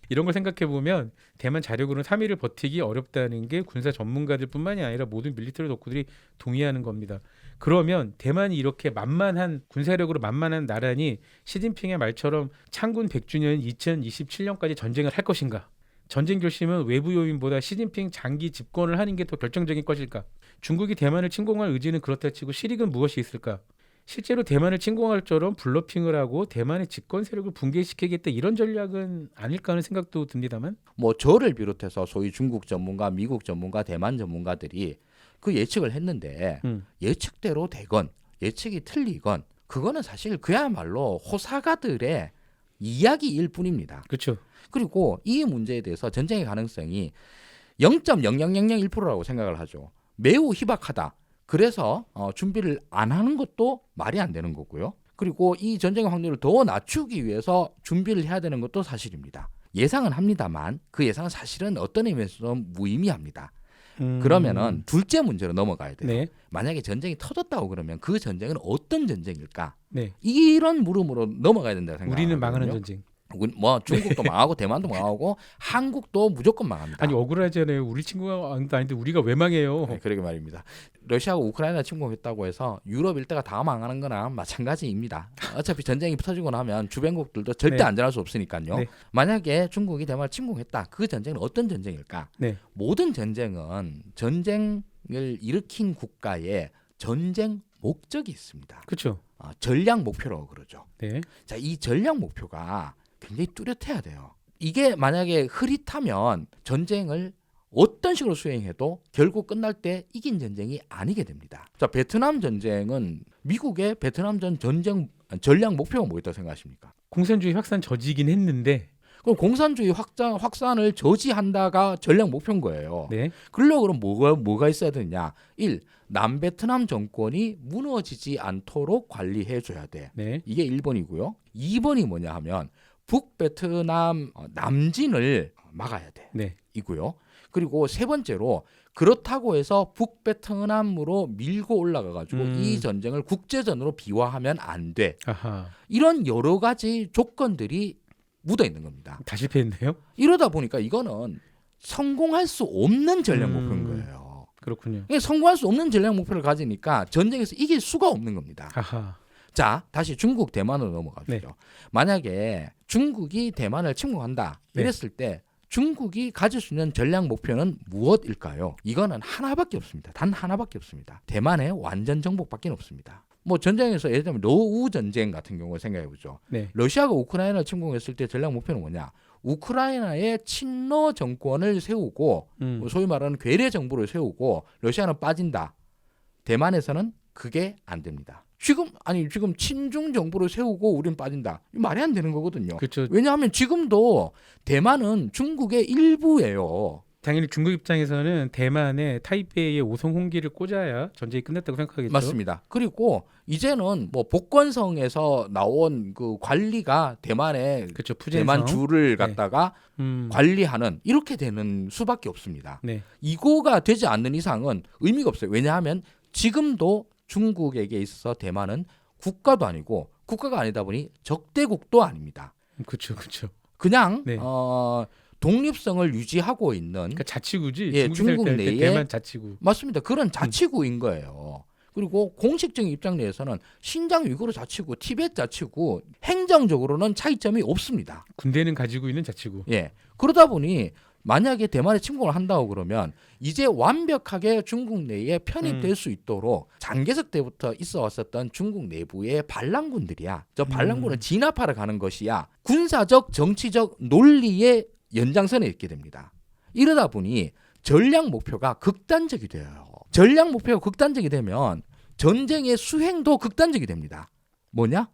이런 걸 생각해 보면 대만 자력으로는 3일을 버티기 어렵다는 게 군사 전문가들 뿐만이 아니라 모든 밀리터리 덕후들이 동의하는 겁니다. 그러면 대만이 이렇게 만만한 군사력으로 만만한 나라니 시진핑의 말처럼 창군 100주년 2027년까지 전쟁을 할 것인가? 전쟁 결심은 외부 요인보다 시진핑 장기 집권을 하는 게 더 결정적인 것일까? 중국이 대만을 침공할 의지는 그렇다 치고 실익은 무엇이 있을까? 실제로 대만을 침공할 처럼 블러핑을 하고 대만의 집권 세력을 붕괴시키겠다 이런 전략은 아닐까 하는 생각도 듭니다만. 뭐 저를 비롯해서 소위 중국 전문가, 미국 전문가, 대만 전문가들이 그 예측을 했는데 예측대로 되건 예측이 틀리건 그거는 사실 그야말로 호사가들의 이야기일 뿐입니다. 그렇죠. 그리고 이 문제에 대해서 전쟁의 가능성이 0.0001%라고 생각을 하죠. 매우 희박하다. 그래서 준비를 안 하는 것도 말이 안 되는 거고요. 그리고 이 전쟁의 확률을 더 낮추기 위해서 준비를 해야 되는 것도 사실입니다. 예상은 합니다만 그 예상은 사실은 어떤 의미에서 무의미합니다. 그러면은 둘째 문제로 넘어가야 돼요. 네. 만약에 전쟁이 터졌다고 그러면 그 전쟁은 어떤 전쟁일까? 네. 이런 물음으로 넘어가야 된다 생각합니다. 우리는 망하는 전쟁. 뭐 중국도 망하고 대만도 망하고 한국도 무조건 망합니다. 아니 억울하잖아요. 우리 친구가 아닌데 우리가 왜 망해요? 네, 그러게 말입니다. 러시아가 우크라이나 침공했다고 해서 유럽 일대가 다 망하는 거나 마찬가지입니다. 어차피 전쟁이 터지고 나면 주변국들도 절대 네. 안전할 수 없으니까요. 네. 만약에 중국이 대만을 침공했다. 그 전쟁은 어떤 전쟁일까? 네. 모든 전쟁은 전쟁을 일으킨 국가의 전쟁 목적이 있습니다. 그렇죠. 전략 목표라고 그러죠. 네. 자, 이 전략 목표가 굉장히 뚜렷해야 돼요. 이게 만약에 흐릿하면 전쟁을 어떤 식으로 수행해도 결국 끝날 때 이긴 전쟁이 아니게 됩니다. 자, 베트남 전쟁은 미국의 베트남전 전쟁 전략 목표가 뭐였다고 생각하십니까? 공산주의 확산 저지긴 했는데. 그럼 공산주의 확산을 저지한다가 전략 목표인 거예요. 네. 그러려고 그럼 뭐가 있어야 되느냐? 1. 남베트남 정권이 무너지지 않도록 관리해 줘야 돼. 네. 이게 1번이고요. 2번이 뭐냐 하면 북베트남 남진을 막아야 돼. 네. 이고요. 그리고 세 번째로 그렇다고 해서 북베트남으로 밀고 올라가 가지고 이 전쟁을 국제전으로 비화하면 안 돼. 아하. 이런 여러 가지 조건들이 묻어 있는 겁니다. 다 실패했네요. 이러다 보니까 이거는 성공할 수 없는 전략 목표인 거예요. 그렇군요. 이게 성공할 수 없는 전략 목표를 가지니까 전쟁에서 이길 수가 없는 겁니다. 아하. 자, 다시 중국 대만으로 넘어가죠. 네. 만약에 중국이 대만을 침공한다 이랬을 때 중국이 가질 수 있는 전략 목표는 무엇일까요? 이거는 하나밖에 없습니다. 단 하나밖에 없습니다. 대만의 완전 정복밖에 없습니다. 뭐 전쟁에서 예를 들면 러우 전쟁 같은 경우 생각해 보죠. 네. 러시아가 우크라이나를 침공했을 때 전략 목표는 뭐냐? 우크라이나의 친러 정권을 세우고 소위 말하는 괴뢰 정부를 세우고 러시아는 빠진다. 대만에서는 그게 안 됩니다. 지금 친중 정부를 세우고 우린 빠진다. 이거 말이 안 되는 거거든요. 그렇죠. 왜냐하면 지금도 대만은 중국의 일부예요. 당연히 중국 입장에서는 대만에 타이베이에 오송 홍기를 꽂아야 전쟁이 끝났다고 생각하겠죠. 맞습니다. 그리고 이제는 뭐 복건성에서 나온 그 관리가 대만의 그렇죠. 푸젠성. 대만 주를 갖다가 관리하는 이렇게 되는 수밖에 없습니다. 네. 이거가 되지 않는 이상은 의미가 없어요. 왜냐하면 지금도 중국에게 있어서 대만은 국가도 아니고 국가가 아니다 보니 적대국도 아닙니다. 그렇죠. 그렇죠. 그냥 네. 독립성을 유지하고 있는 그러니까 자치구지. 예, 중국 중국 내에 대만 자치구. 맞습니다. 그런 자치구인 거예요. 그리고 공식적인 입장 내에서는 신장 위구르 자치구, 티베트 자치구, 행정적으로는 차이점이 없습니다. 군대는 가지고 있는 자치구. 예. 그러다 보니 만약에 대만에 침공을 한다고 그러면 이제 완벽하게 중국 내에 편입될 수 있도록 장개석 때부터 있어 왔었던 중국 내부의 반란군들이야. 저 반란군을 진압하러 가는 것이야. 군사적, 정치적 논리의 연장선에 있게 됩니다. 이러다 보니 전략 목표가 극단적이 돼요. 전략 목표가 극단적이 되면 전쟁의 수행도 극단적이 됩니다. 뭐냐?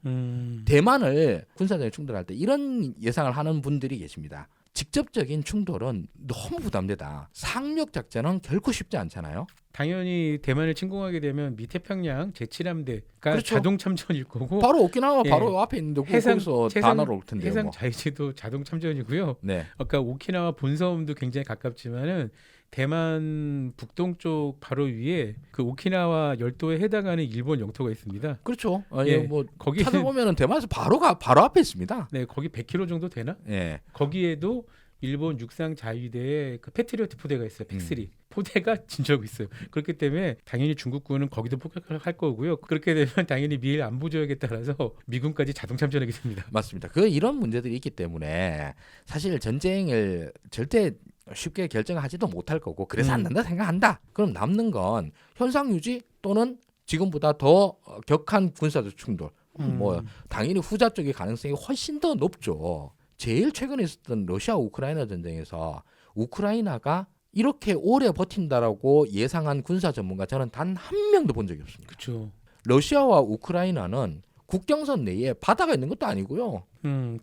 대만을 군사적인 충돌할 때 이런 예상을 하는 분들이 계십니다. 직접적인 충돌은 너무 부담되다. 상륙 작전은 결코 쉽지 않잖아요. 당연히 대만을 침공하게 되면 미태평양 제7함대가 그렇죠. 자동 참전일 거고 바로 오키나와 예. 바로 앞에 있는데 거기서 다 날아올 텐데요. 해상 뭐. 자위지도 자동 참전이고요. 네. 아까 오키나와 본섬도 굉장히 가깝지만은 대만 북동쪽 바로 위에 그 오키나와 열도에 해당하는 일본 영토가 있습니다. 그렇죠. 예. 뭐 거기 찾아보면은 대만에서 바로 앞에 있습니다. 네, 거기 100km 정도 되나? 예. 거기에도 일본 육상 자위대의 그 패트리어트 포대가 있어요. 팩3 포대가 진주하고 있어요. 그렇기 때문에 당연히 중국군은 거기도 폭격할 거고요. 그렇게 되면 당연히 미일 안보 조약에 따라서 미군까지 자동 참전하게 됩니다. 맞습니다. 이런 문제들이 있기 때문에 사실 전쟁을 절대 쉽게 결정하지도 못할 거고 그래서 안 된다 생각한다. 그럼 남는 건 현상 유지 또는 지금보다 더 격한 군사적 충돌. 뭐 당연히 후자 쪽의 가능성이 훨씬 더 높죠. 제일 최근에 있었던 러시아 우크라이나 전쟁에서 우크라이나가 이렇게 오래 버틴다라고 예상한 군사 전문가 저는 단 한 명도 본 적이 없습니다. 그렇죠. 러시아와 우크라이나는 국경선 내에 바다가 있는 것도 아니고요.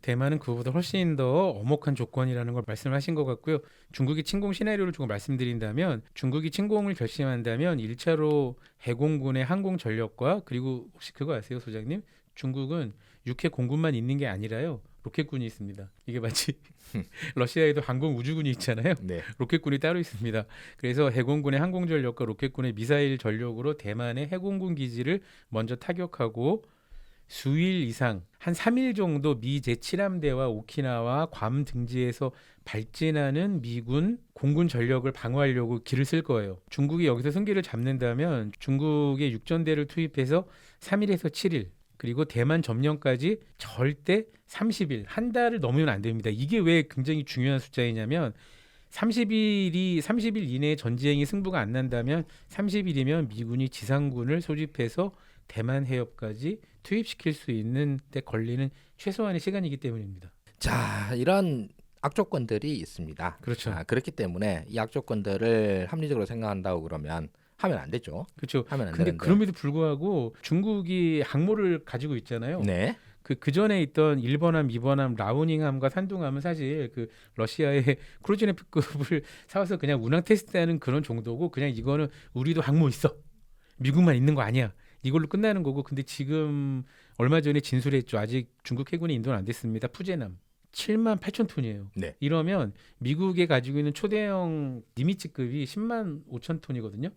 대만은 그거보다 훨씬 더 엄혹한 조건이라는 걸 말씀하신 것 같고요. 중국이 침공 시나리오를 조금 말씀드린다면 중국이 침공을 결심한다면 1차로 해공군의 항공 전력과 그리고 혹시 그거 아세요, 소장님? 중국은 육해 공군만 있는 게 아니라요. 로켓군이 있습니다. 이게 마치 러시아에도 항공 우주군이 있잖아요. 네. 로켓군이 따로 있습니다. 그래서 해공군의 항공 전력과 로켓군의 미사일 전력으로 대만의 해공군 기지를 먼저 타격하고 수일 이상 한 3일 정도 미 제7함대와 오키나와 괌 등지에서 발진하는 미군 공군 전력을 방어하려고 길을 쓸 거예요. 중국이 여기서 승기를 잡는다면 중국의 육전대를 투입해서 3일에서 7일 그리고 대만 점령까지 절대 30일, 한 달을 넘으면 안 됩니다. 이게 왜 굉장히 중요한 숫자이냐면 30일 이내에 전쟁이 승부가 안 난다면 30일이면 미군이 지상군을 소집해서 대만 해협까지 투입시킬 수 있는 데 걸리는 최소한의 시간이기 때문입니다. 자, 이런 악조건들이 있습니다. 그렇죠. 그렇기 때문에 이 악조건들을 합리적으로 생각한다고 그러면 하면 안 되죠. 그렇죠. 하면 안 근데 되는데. 그럼에도 불구하고 중국이 항모를 가지고 있잖아요. 네. 그 전에 있던 1번함, 2번함, 라우닝함과 산둥함은 사실 그 러시아의 크루즈네프급을 사와서 그냥 운항 테스트하는 그런 정도고 그냥 이거는 우리도 항모 있어. 미국만 있는 거 아니야. 이걸로 끝나는 거고 근데 지금 얼마 전에 진술했죠. 아직 중국 해군이 인도는 안 됐습니다. 푸제남 7만 8천 톤이에요. 네. 이러면 미국에 가지고 있는 초대형 니미츠급이 10만 5천 톤이거든요.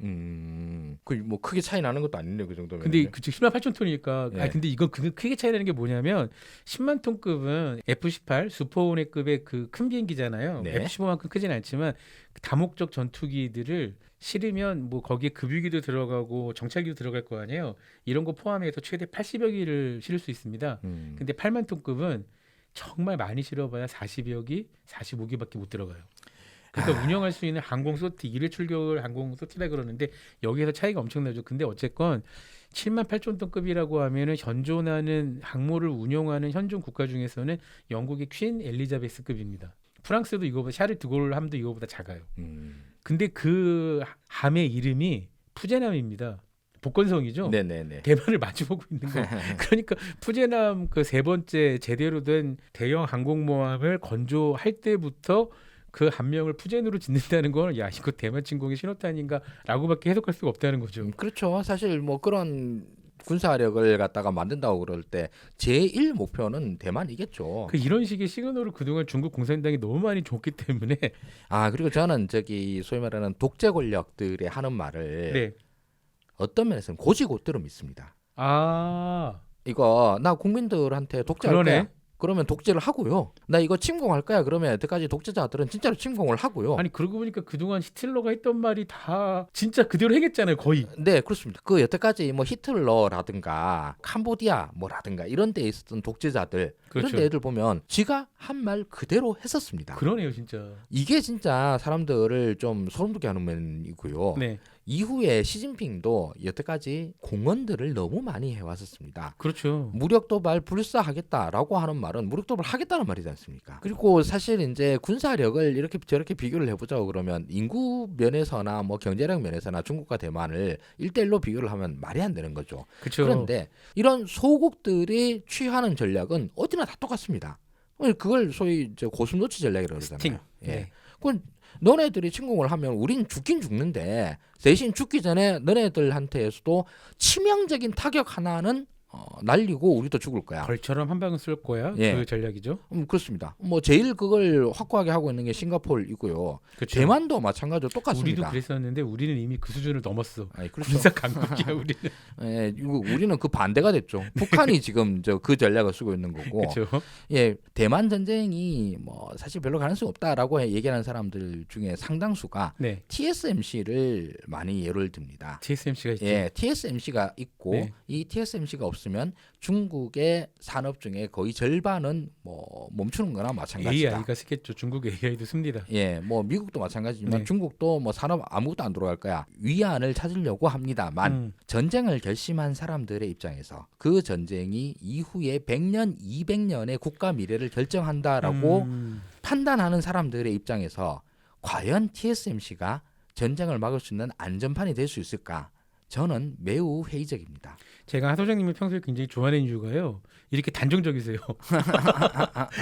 그 뭐 크게 차이 나는 것도 아닌데 그 정도면. 근데 그 10만 8천 톤이니까 네. 근데 이건 크게 차이 나는 게 뭐냐면 10만 톤급은 F-18 슈퍼호넷급의 그 큰 비행기잖아요. 네. F-15만큼 크진 않지만 다목적 전투기들을 실으면 뭐 거기에 급유기도 들어가고 정찰기도 들어갈 거 아니에요. 이런 거 포함해서 최대 80여 기를 실을 수 있습니다. 근데 8만 톤급은 정말 많이 실어봐야 40여 기, 45기밖에 못 들어가요. 그러니까 운영할 수 있는 항공 소티, 1회 출격을 항공 소티라 그러는데 여기에서 차이가 엄청나죠. 근데 어쨌건 7만 8천 톤급이라고 하면은 현존하는 항모를 운영하는 현존 국가 중에서는 영국의 퀸 엘리자베스급입니다. 프랑스도 이거보다 샤를 드골 함도 이거보다 작아요. 근데 그 함의 이름이 푸제남입니다. 복건성이죠. 네네네. 대만을 마주보고 있는 거. 그러니까 푸제남 그 세 번째 제대로 된 대형 항공모함을 건조할 때부터 그 한 명을 푸젠으로 짓는다는 건 야 이거 대만 침공의 신호탄인가라고밖에 해석할 수가 없다는 거죠. 그렇죠. 사실 뭐 그런 군사력을 갖다가 만든다고 그럴 때 제1 목표는 대만이겠죠. 그 이런 식의 시그널을 그동안 중국 공산당이 너무 많이 줬기 때문에 그리고 저는 저기 소위 말하는 독재 권력들이 하는 말을 네. 어떤 면에서는 고지고대로 믿습니다. 아 이거 나 국민들한테 독재할 그러네. 거야. 그러면 독재를 하고요. 나 이거 침공할 거야. 그러면 여태까지 독재자들은 진짜로 침공을 하고요. 아니 그러고 보니까 그동안 히틀러가 했던 말이 다 진짜 그대로 행했잖아요 거의. 네, 그렇습니다. 그 여태까지 뭐 히틀러라든가 캄보디아 뭐라든가 이런 데 있었던 독재자들 그렇죠. 이런 데들 보면 지가 한 말 그대로 했었습니다. 그러네요 진짜. 이게 진짜 사람들을 좀 소름 돋게 하는 면이고요. 네. 이후에 시진핑도 여태까지 공언들을 너무 많이 해왔었습니다. 그렇죠. 무력 도발 불사하겠다라고 하는 말은 무력 도발 하겠다는 말이지 않습니까? 그리고 사실 이제 군사력을 이렇게 저렇게 비교를 해보자고 그러면 인구 면에서나 뭐 경제력 면에서나 중국과 대만을 1대1로 비교를 하면 말이 안 되는 거죠. 그렇죠. 그런데 이런 소국들이 취하는 전략은 어디나 다 똑같습니다. 그걸 소위 이제 고슴도치 전략이라고 스팅. 그러잖아요. 예. 네. 그건 너네들이 침공을 하면 우린 죽긴 죽는데 대신 죽기 전에 너네들한테서도 치명적인 타격 하나는 날리고 우리도 죽을 거야. 벌처럼 한 방을 쏠 거야. 예. 그 전략이죠. 그렇습니다. 뭐 제일 그걸 확고하게 하고 있는 게 싱가포르이고요. 그렇죠. 대만도 마찬가지로 똑같습니다. 우리도 그랬었는데 우리는 이미 그 수준을 넘었어. 아니, 그렇죠. 군사 강국이야 우리는. 예, 우리는 그 반대가 됐죠. 북한이 지금 그 전략을 쓰고 있는 거고. 그렇죠. 예, 대만 전쟁이 뭐 사실 별로 가능성이 없다라고 얘기하는 사람들 중에 상당수가 네. TSMC를 많이 예를 듭니다. TSMC가 있죠. 예, TSMC가 있고 네. 이 TSMC가 없으면 중국의 산업 중에 거의 절반은 뭐 멈추는 거나 마찬가지다. AI가 쓰겠죠. 중국 AI도 씁니다. 예, 뭐 미국도 마찬가지지만 네. 중국도 뭐 산업 아무것도 안 들어갈 거야. 위안을 찾으려고 합니다만 전쟁을 결심한 사람들의 입장에서 그 전쟁이 이후에 100년, 200년의 국가 미래를 결정한다라고 판단하는 사람들의 입장에서 과연 TSMC가 전쟁을 막을 수 있는 안전판이 될 수 있을까? 저는 매우 회의적입니다. 제가 하 소장님을 평소에 굉장히 좋아하는 이유가요. 이렇게 단정적이세요.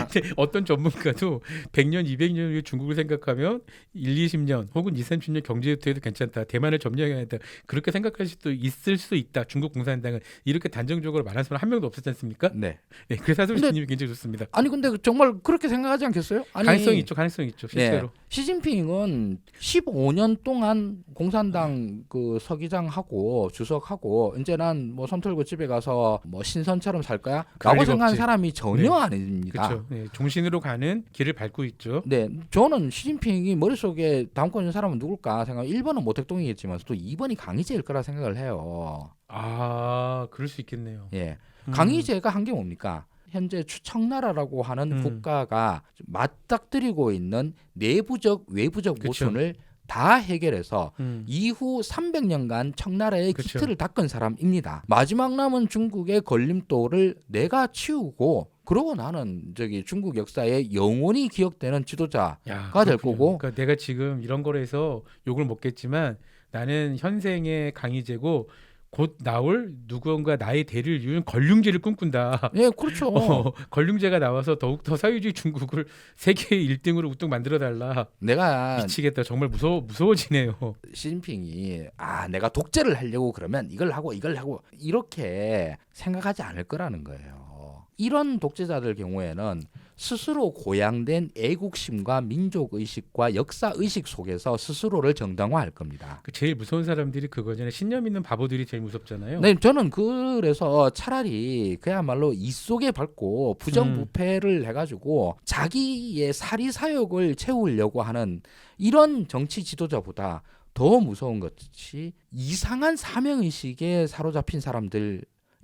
근데 어떤 전문가도 100년, 200년 후에 중국을 생각하면 1, 20년 혹은 2, 30년 경제부터해도 괜찮다. 대만을 점령해야 한다. 그렇게 생각할 수도 있을 수 있다. 중국 공산당은 이렇게 단정적으로 말하는 사람 한 명도 없었지 않습니까? 네. 네, 그래서 하 소장님이 굉장히 좋습니다. 아니 근데 정말 그렇게 생각하지 않겠어요? 아니, 가능성이 있죠. 가능성이 있죠. 실제로. 네. 시진핑은 15년 동안 공산당 그 서기장하고 주석하고 이제 난 뭐 손 털고 집에 가서 뭐 신선처럼 살 거야? 그럴 라고 리가 생각하는 없지. 사람이 전혀 네. 아닙니다. 그렇죠. 네, 종신으로 가는 길을 밟고 있죠. 네, 저는 시진핑이 머릿속에 다음권 있는 사람은 누굴까 생각하면 1번은 모택동이겠지만 또 2번이 강희제일 거라 생각을 해요. 아, 그럴 수 있겠네요. 예, 강희제가 한 게 뭡니까? 현재 청나라라고 하는 국가가 맞닥뜨리고 있는 내부적 외부적 그쵸. 모순을 다 해결해서 이후 300년간 청나라의 그쵸. 기틀을 닦은 사람입니다. 마지막 남은 중국의 걸림돌을 내가 치우고 그러고 나는 저기 중국 역사에 영원히 기억되는 지도자가 야, 될 그렇군요. 거고. 그러니까 내가 지금 이런 거로 해서 욕을 먹겠지만 나는 현생의 강희제고 곧 나올 누군가 나의 대를 이룬 걸륭제를 꿈꾼다. 예, 그렇죠. 걸륭제가 나와서 더욱더 사회주의 중국을 세계 1등으로 우뚝 만들어달라. 내가 미치겠다. 정말 무서워지네요. 시진핑이 내가 독재를 하려고 그러면 이걸 하고 이렇게 생각하지 않을 거라는 거예요. 이런 독재자들 경우에는 스스로 고양된 애국심과 민족의식과 역사의식 속에서 스스로를 정당화할 겁니다. 그 제일 무서운 사람들이 그거잖아요. 신념 있는 바보들이 제일 무섭잖아요. 네, 저는 그래서 차라리 그야말로 이 속에 밟고 부정부패를 해가지고 자기의 사리사욕을 채우려고 하는 이런 정치 지도자보다 더 무서운 것이 이상한 사명의식에 사로잡힌 사람들일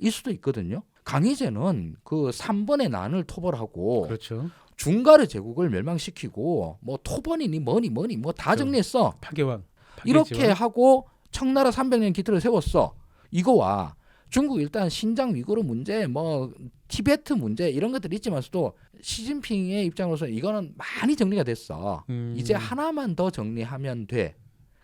수도 있거든요. 강희제는 그 3번의 난을 토벌하고 그렇죠. 중가르 제국을 멸망시키고 뭐 토번이니 뭐니 뭐 다 정리했어. 파괴왕. 이렇게 파괴지왕. 하고 청나라 300년 기틀을 세웠어. 이거와 중국 일단 신장 위구르 문제, 뭐 티베트 문제 이런 것들이 있지만서도 시진핑의 입장으로서 이거는 많이 정리가 됐어. 이제 하나만 더 정리하면 돼.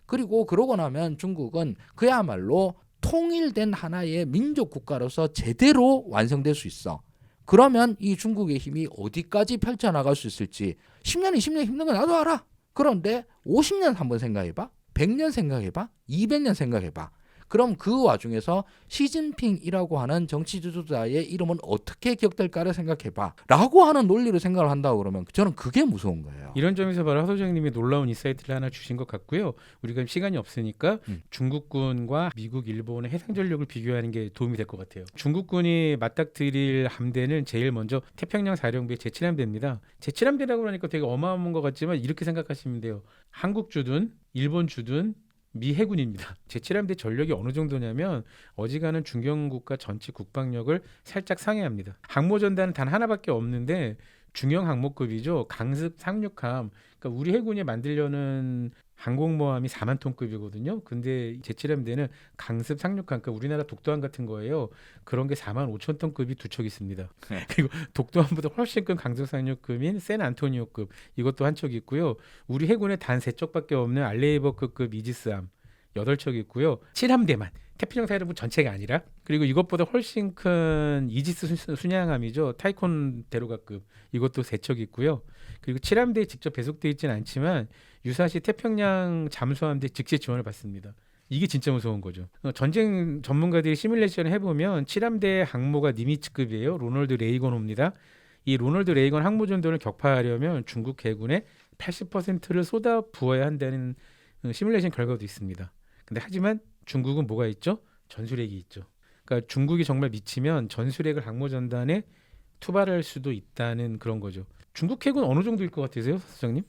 그리고 그러고 나면 중국은 그야말로 통일된 하나의 민족 국가로서 제대로 완성될 수 있어. 그러면 이 중국의 힘이 어디까지 펼쳐나갈 수 있을지 10년, 20년 힘든 거 나도 알아. 그런데 50년 한번 생각해봐. 100년 생각해봐. 200년 생각해봐. 그럼 그 와중에서 시진핑이라고 하는 정치 지도자의 이름은 어떻게 기억될까를 생각해봐 라고 하는 논리로 생각을 한다고 그러면 저는 그게 무서운 거예요. 이런 점에서 바로 하 소장님이 놀라운 인사이트를 하나 주신 것 같고요. 우리가 시간이 없으니까 중국군과 미국, 일본의 해상 전력을 비교하는 게 도움이 될 것 같아요. 중국군이 맞닥뜨릴 함대는 제일 먼저 태평양 사령부의 제7함대입니다. 제7함대라고 하니까 되게 어마어마한 것 같지만 이렇게 생각하시면 돼요. 한국 주둔, 일본 주둔, 미 해군입니다. 제7함대 전력이 어느 정도냐면 어지간한 중견국가 전체 국방력을 살짝 상회합니다. 항모전단은 단 하나밖에 없는데 중형 항모급이죠. 강습 상륙함. 그러니까 우리 해군이 만들려는 항공모함이 4만 톤급이거든요. 근데 제7함대는 강습 상륙함, 그러니까 우리나라 독도함 같은 거예요. 그런 게 4만 5천 톤급이 두 척 있습니다. 그리고 독도함보다 훨씬 큰 강습 상륙급인 샌안토니오급 이것도 한 척 있고요. 우리 해군에 단 3척밖에 없는 알레이버급 이지스함 8척 있고요. 7함대만. 태평양 사령부 전체가 아니라. 그리고 이것보다 훨씬 큰 이지스 순양함이죠. 타이콘 대로가급 이것도 3척 있고요. 그리고 7함대에 직접 배속되어 있지는 않지만 유사시 태평양 잠수함대 즉시 지원을 받습니다. 이게 진짜 무서운 거죠. 전쟁 전문가들이 시뮬레이션을 해보면 7함대 항모가 니미츠급이에요. 로널드 레이건호입니다. 이 로널드 레이건 항모전도를 격파하려면 중국 해군의 80%를 쏟아 부어야 한다는 시뮬레이션 결과도 있습니다. 근데 하지만 중국은 뭐가 있죠? 전술핵이 있죠. 그러니까 중국이 정말 미치면 전술핵을 항모전단에 투발할 수도 있다는 그런 거죠. 중국 해군 어느 정도일 것 같으세요, 소장님?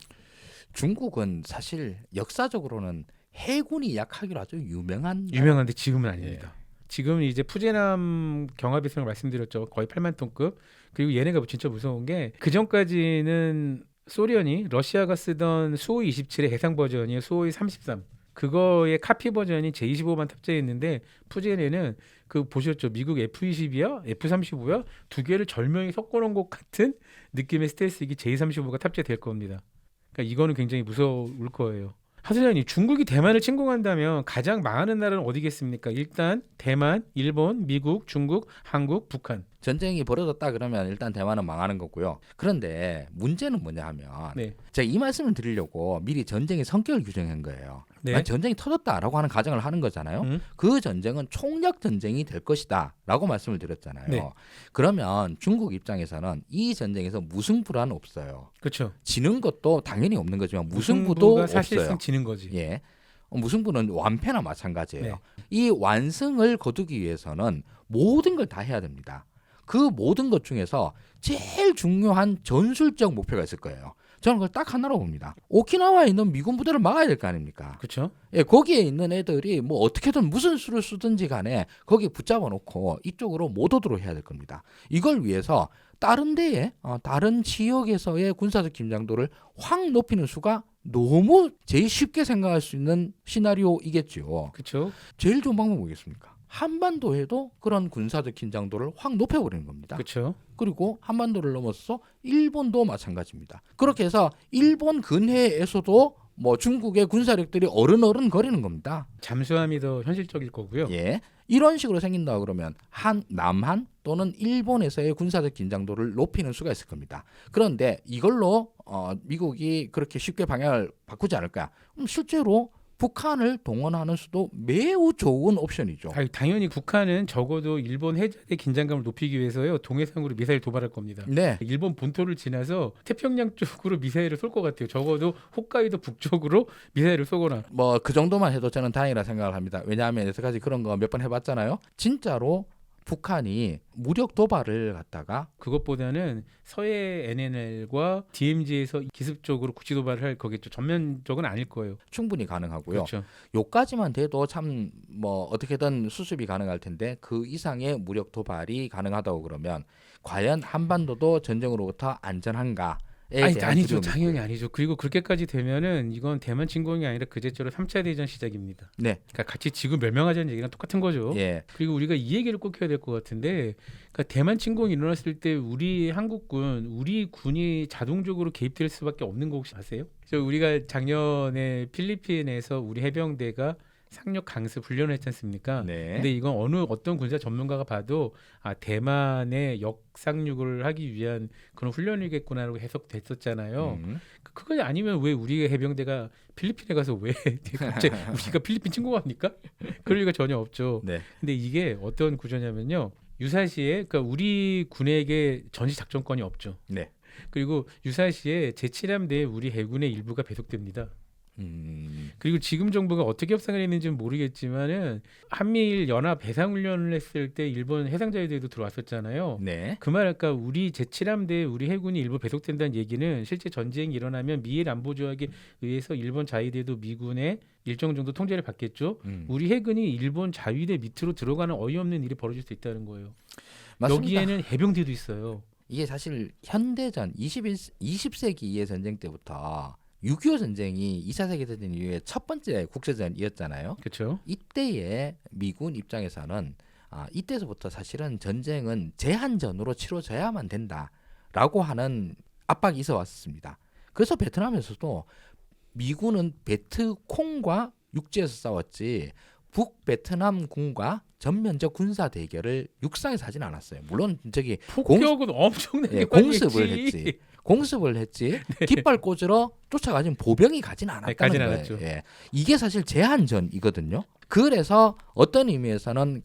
중국은 사실 역사적으로는 해군이 약하기로 아주 유명한데 지금은 아닙니다. 지금은 이제 푸제남 경합위성을 말씀드렸죠. 거의 8만 톤급. 그리고 얘네가 진짜 무서운 게 그 전까지는 소련이 러시아가 쓰던 수호이 27의 해상 버전이에요. 수호이 33. 그거의 카피 버전이 제25만 탑재했는데 푸제네는 그 보셨죠? 미국 F-22야? F-35야? 두 개를 절명히 섞어놓은 것 같은 느낌의 스텔스기 J-35가 탑재될 겁니다. 그러니까 이거는 굉장히 무서울 거예요. 하소장님, 중국이 대만을 침공한다면 가장 망하는 나라는 어디겠습니까? 일단 대만, 일본, 미국, 중국, 한국, 북한. 전쟁이 벌어졌다 그러면 일단 대만은 망하는 거고요. 그런데 문제는 뭐냐 하면 네. 제가 이 말씀을 드리려고 미리 전쟁의 성격을 규정한 거예요. 네. 아니, 전쟁이 터졌다라고 하는 가정을 하는 거잖아요. 그 전쟁은 총력 전쟁이 될 것이다 라고 말씀을 드렸잖아요. 네. 그러면 중국 입장에서는 이 전쟁에서 무승부란 없어요. 그렇죠. 지는 것도 당연히 없는 거지만 무승부도 무승부가 없어요. 사실상 지는 거지. 예. 무승부는 완패나 마찬가지예요. 네. 이 완승을 거두기 위해서는 모든 걸 다 해야 됩니다. 그 모든 것 중에서 제일 중요한 전술적 목표가 있을 거예요. 저는 그걸 딱 하나로 봅니다. 오키나와에 있는 미군 부대를 막아야 될 거 아닙니까? 그렇죠. 예, 거기에 있는 애들이 뭐 어떻게든 무슨 수를 쓰든지 간에 거기 붙잡아 놓고 이쪽으로 못 오도록 해야 될 겁니다. 이걸 위해서 다른 데에 다른 지역에서의 군사적 긴장도를 확 높이는 수가 너무 제일 쉽게 생각할 수 있는 시나리오이겠죠. 그렇죠. 제일 좋은 방법은 뭐겠습니까? 한반도에도 그런 군사적 긴장도를 확 높여버리는 겁니다. 그렇죠. 그리고 한반도를 넘어서 일본도 마찬가지입니다. 그렇게 해서 일본 근해에서도 뭐 중국의 군사력들이 어른어른 거리는 겁니다. 잠수함이 더 현실적일 거고요. 예, 이런 식으로 생긴다 그러면 남한 또는 일본에서의 군사적 긴장도를 높이는 수가 있을 겁니다. 그런데 이걸로 미국이 그렇게 쉽게 방향을 바꾸지 않을까? 실제로 북한을 동원하는 수도 매우 좋은 옵션이죠. 당연히 북한은 적어도 일본 해전의 긴장감을 높이기 위해서요 동해상으로 미사일 도발할 겁니다. 네, 일본 본토를 지나서 태평양 쪽으로 미사일을 쏠 것 같아요. 적어도 홋카이도 북쪽으로 미사일을 쏘거나. 뭐 그 정도만 해도 저는 다행이라 생각을 합니다. 왜냐하면 여태까지 그런 거 몇 번 해봤잖아요. 진짜로 북한이 무력 도발을 갖다가 그것보다는 서해 NNL과 DMZ에서 기습적으로 국지 도발을 할 거겠죠. 전면적은 아닐 거예요. 충분히 가능하고요. 그렇죠. 요까지만 돼도 참 뭐 어떻게든 수습이 가능할 텐데 그 이상의 무력 도발이 가능하다고 그러면 과연 한반도도 전쟁으로부터 안전한가? 아니죠. 당연히 아니죠. 그리고 그렇게까지 되면은 이건 대만 침공이 아니라 그제처럼 3차 대전 시작입니다. 네. 그러니까 같이 지구 멸망하자는 얘기랑 똑같은 거죠. 예. 그리고 우리가 이 얘기를 꼭 해야 될 것 같은데, 그러니까 대만 침공이 일어났을 때 우리 한국군, 우리 군이 자동적으로 개입될 수밖에 없는 거 혹시 아세요? 우리가 작년에 필리핀에서 우리 해병대가 상륙 강습 훈련을 했지 않습니까? 네. 근데 이건 어떤 군사 전문가가 봐도 대만의 역상륙을 하기 위한 그런 훈련이겠구나라고 해석됐었잖아요. 그거 아니면 왜 우리 해병대가 필리핀에 가서 왜 갑자기 우리가 필리핀 침공합니까? 그럴 리가 전혀 없죠. 네. 근데 이게 어떤 구조냐면요. 유사시에 그러니까 우리 군에게 전시 작전권이 없죠. 네. 그리고 유사시에 제7함대에 우리 해군의 일부가 배속됩니다. 그리고 지금 정부가 어떻게 협상을 했는지는 모르겠지만은 한미일 연합 해상훈련을 했을 때 일본 해상자위대도 들어왔었잖아요. 네. 그 말 아까 우리 제7함대에 우리 해군이 일부 배속된다는 얘기는 실제 전쟁이 일어나면 미일 안보조약에 의해서 일본 자위대도 미군의 일정 정도 통제를 받겠죠. 우리 해군이 일본 자위대 밑으로 들어가는 어이없는 일이 벌어질 수 있다는 거예요. 맞습니다. 여기에는 해병대도 있어요. 이게 사실 현대전 20세기 이해 전쟁 때부터 6.25 전쟁이 2차 세계대전 이후에 첫 번째 국제전이었잖아요. 그렇죠. 이때의 미군 입장에서는 이때서부터 사실은 전쟁은 제한전으로 치러져야만 된다라고 하는 압박이 있어 왔습니다. 그래서 베트남에서도 미군은 베트콩과 육지에서 싸웠지 북베트남군과 전면적 군사 대결을 육상에서 하진 않았어요. 물론 저기 폭격은 엄청나게 예, 많이 공습을 했지. 공습을 했지 깃발 꽂으러 쫓아가진 보병이 가진 않았다는 가진 거예요. 않았죠. 예. 이게 사실 제한전이거든요. 그래서 어떤 의미에서는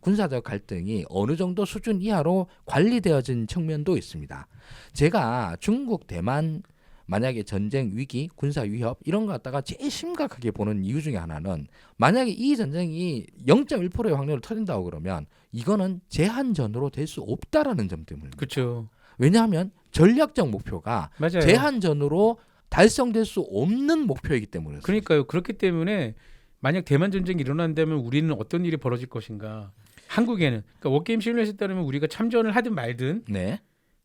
군사적 갈등이 어느 정도 수준 이하로 관리되어진 측면도 있습니다. 제가 중국, 대만 만약에 전쟁 위기, 군사 위협 이런 거 갖다가 제일 심각하게 보는 이유 중에 하나는 만약에 이 전쟁이 0.1%의 확률로 터진다고 그러면 이거는 제한전으로 될 수 없다라는 점 때문입니다. 그렇죠. 왜냐하면 전략적 목표가 맞아요. 제한전으로 달성될 수 없는 목표이기 때문에. 그러니까요. 그렇기 때문에 만약 대만 전쟁이 일어난다면 우리는 어떤 일이 벌어질 것인가? 한국에는 그러니까 워게임 시뮬레이션에 따르면 우리가 참전을 하든 말든 네.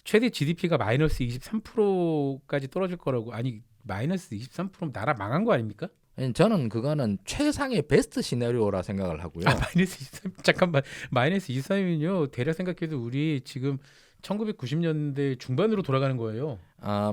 최대 GDP가 마이너스 23%까지 떨어질 거라고. 아니 마이너스 23%면 나라 망한 거 아닙니까? 저는 그거는 최상의 베스트 시나리오라 생각을 하고요. 마이너스 23 잠깐만 마이너스 23이면요 대략 생각해도 우리 지금 1990년대 중반으로 돌아가는 거예요.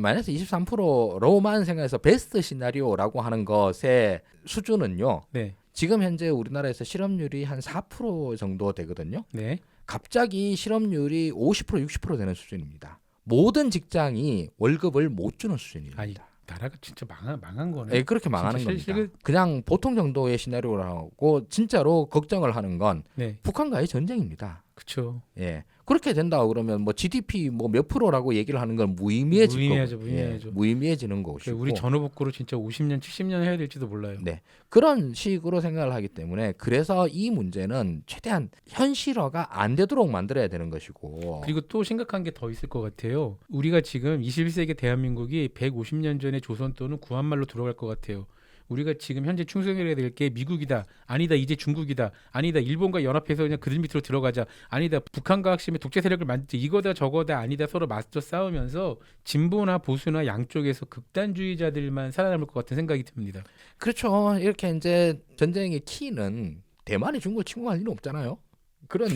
마이너스 23%로만 생각해서 베스트 시나리오라고 하는 것의 수준은요. 네, 지금 현재 우리나라에서 실업률이 한 4% 정도 되거든요. 네. 갑자기 실업률이 50% 60% 되는 수준입니다. 모든 직장이 월급을 못 주는 수준입니다. 아니 나라가 진짜 망한 거네. 예, 그렇게 망하는 진짜 겁니다. 그냥 보통 정도의 시나리오라고 진짜로 걱정을 하는 건 네, 북한과의 전쟁입니다. 그렇죠. 예, 그렇게 된다고 그러면 뭐 GDP 뭐 몇 프로라고 얘기를 하는 건 무의미해지는 것이고 우리 전후복구로 진짜 50년, 70년 해야 될지도 몰라요. 네, 그런 식으로 생각을 하기 때문에 그래서 이 문제는 최대한 현실화가 안 되도록 만들어야 되는 것이고 그리고 또 심각한 게 더 있을 것 같아요. 우리가 지금 21세기 대한민국이 150년 전의 조선 또는 구한말로 돌아갈 것 같아요. 우리가 지금 현재 충성해야 될 게 미국이다. 아니다. 이제 중국이다. 아니다. 일본과 연합해서 그냥 그들 밑으로 들어가자. 아니다. 북한과 핵심의 독재 세력을 만들자. 이거다 저거다 아니다. 서로 맞서 싸우면서 진보나 보수나 양쪽에서 극단주의자들만 살아남을 것 같은 생각이 듭니다. 그렇죠. 이렇게 이제 전쟁의 키는 대만이 중국을 침공할 일은 없잖아요. 그런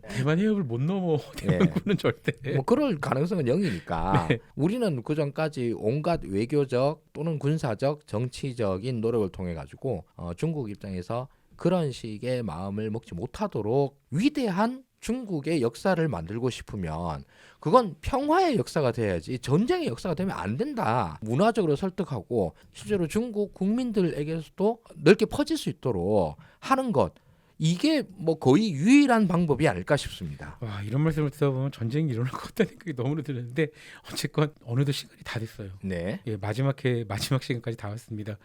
대만 해협을 못 넘어. 대만군은 절대. 뭐 그럴 가능성은 0이니까 네. 우리는 그 전까지 온갖 외교적 또는 군사적 정치적인 노력을 통해 가지고 중국 입장에서 그런 식의 마음을 먹지 못하도록 위대한 중국의 역사를 만들고 싶으면 그건 평화의 역사가 돼야지 전쟁의 역사가 되면 안 된다. 문화적으로 설득하고 실제로 중국 국민들에게서도 넓게 퍼질 수 있도록 하는 것. 이게 뭐 거의 유일한 방법이 아닐까 싶습니다. 와, 이런 말씀을 듣다 보면 전쟁이 일어날 것 같다는 생각이 너무 드는데 어쨌건 어느덧 시간이 다 됐어요. 네. 예, 마지막 시간까지 다 왔습니다.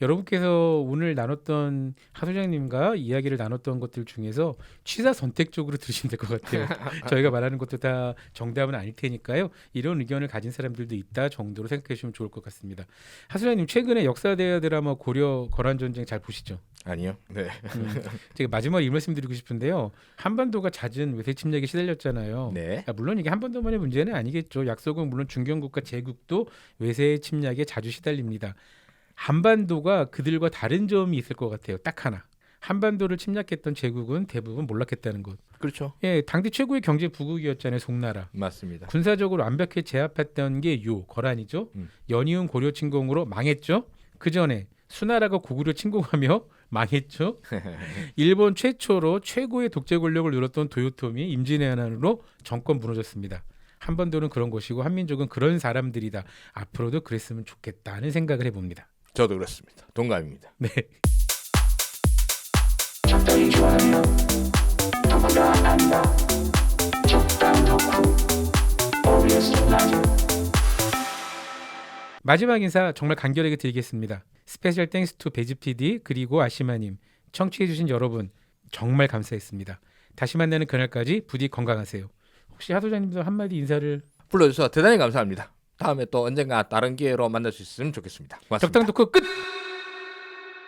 여러분께서 오늘 나눴던 하 소장님과 이야기를 나눴던 것들 중에서 취사 선택적으로 들으시면 될 것 같아요. 저희가 말하는 것도 다 정답은 아닐 테니까요. 이런 의견을 가진 사람들도 있다 정도로 생각해 주시면 좋을 것 같습니다. 하 소장님 최근에 역사 대화 드라마 고려 거란 전쟁 잘 보시죠? 아니요. 네. 제가 마지막으로 이 말씀드리고 싶은데요. 한반도가 잦은 외세 침략에 시달렸잖아요. 네. 물론 이게 한반도만의 문제는 아니겠죠. 약속은 물론 중견국과 제국도 외세 침략에 자주 시달립니다. 한반도가 그들과 다른 점이 있을 것 같아요. 딱 하나. 한반도를 침략했던 제국은 대부분 몰락했다는 것. 그렇죠. 예, 당대 최고의 경제 부국이었잖아요. 송나라. 맞습니다. 군사적으로 완벽히 제압했던 게 거란이죠. 연이은 고려 침공으로 망했죠. 그 전에 수나라가 고구려 침공하며 망했죠. 일본 최초로 최고의 독재 권력을 누렸던 도요토미 임진왜란으로 정권 무너졌습니다. 한반도는 그런 곳이고 한민족은 그런 사람들이다. 앞으로도 그랬으면 좋겠다는 생각을 해봅니다. 저도 그렇습니다. 동감입니다. 네. 적당히 좋아하며 누구나 안다. 적당 덕후 OBS 라디오. 마지막 인사 정말 간결하게 드리겠습니다. 스페셜 땡스 투 베즈 PD 그리고 아시마님 청취해주신 여러분 정말 감사했습니다. 다시 만나는 그날까지 부디 건강하세요. 혹시 하소장님도 한마디 인사를. 불러주셔서 대단히 감사합니다. 다음에 또 언젠가 다른 기회로 만날 수 있으면 좋겠습니다. 고맙습니다. 적당 덕후 끝.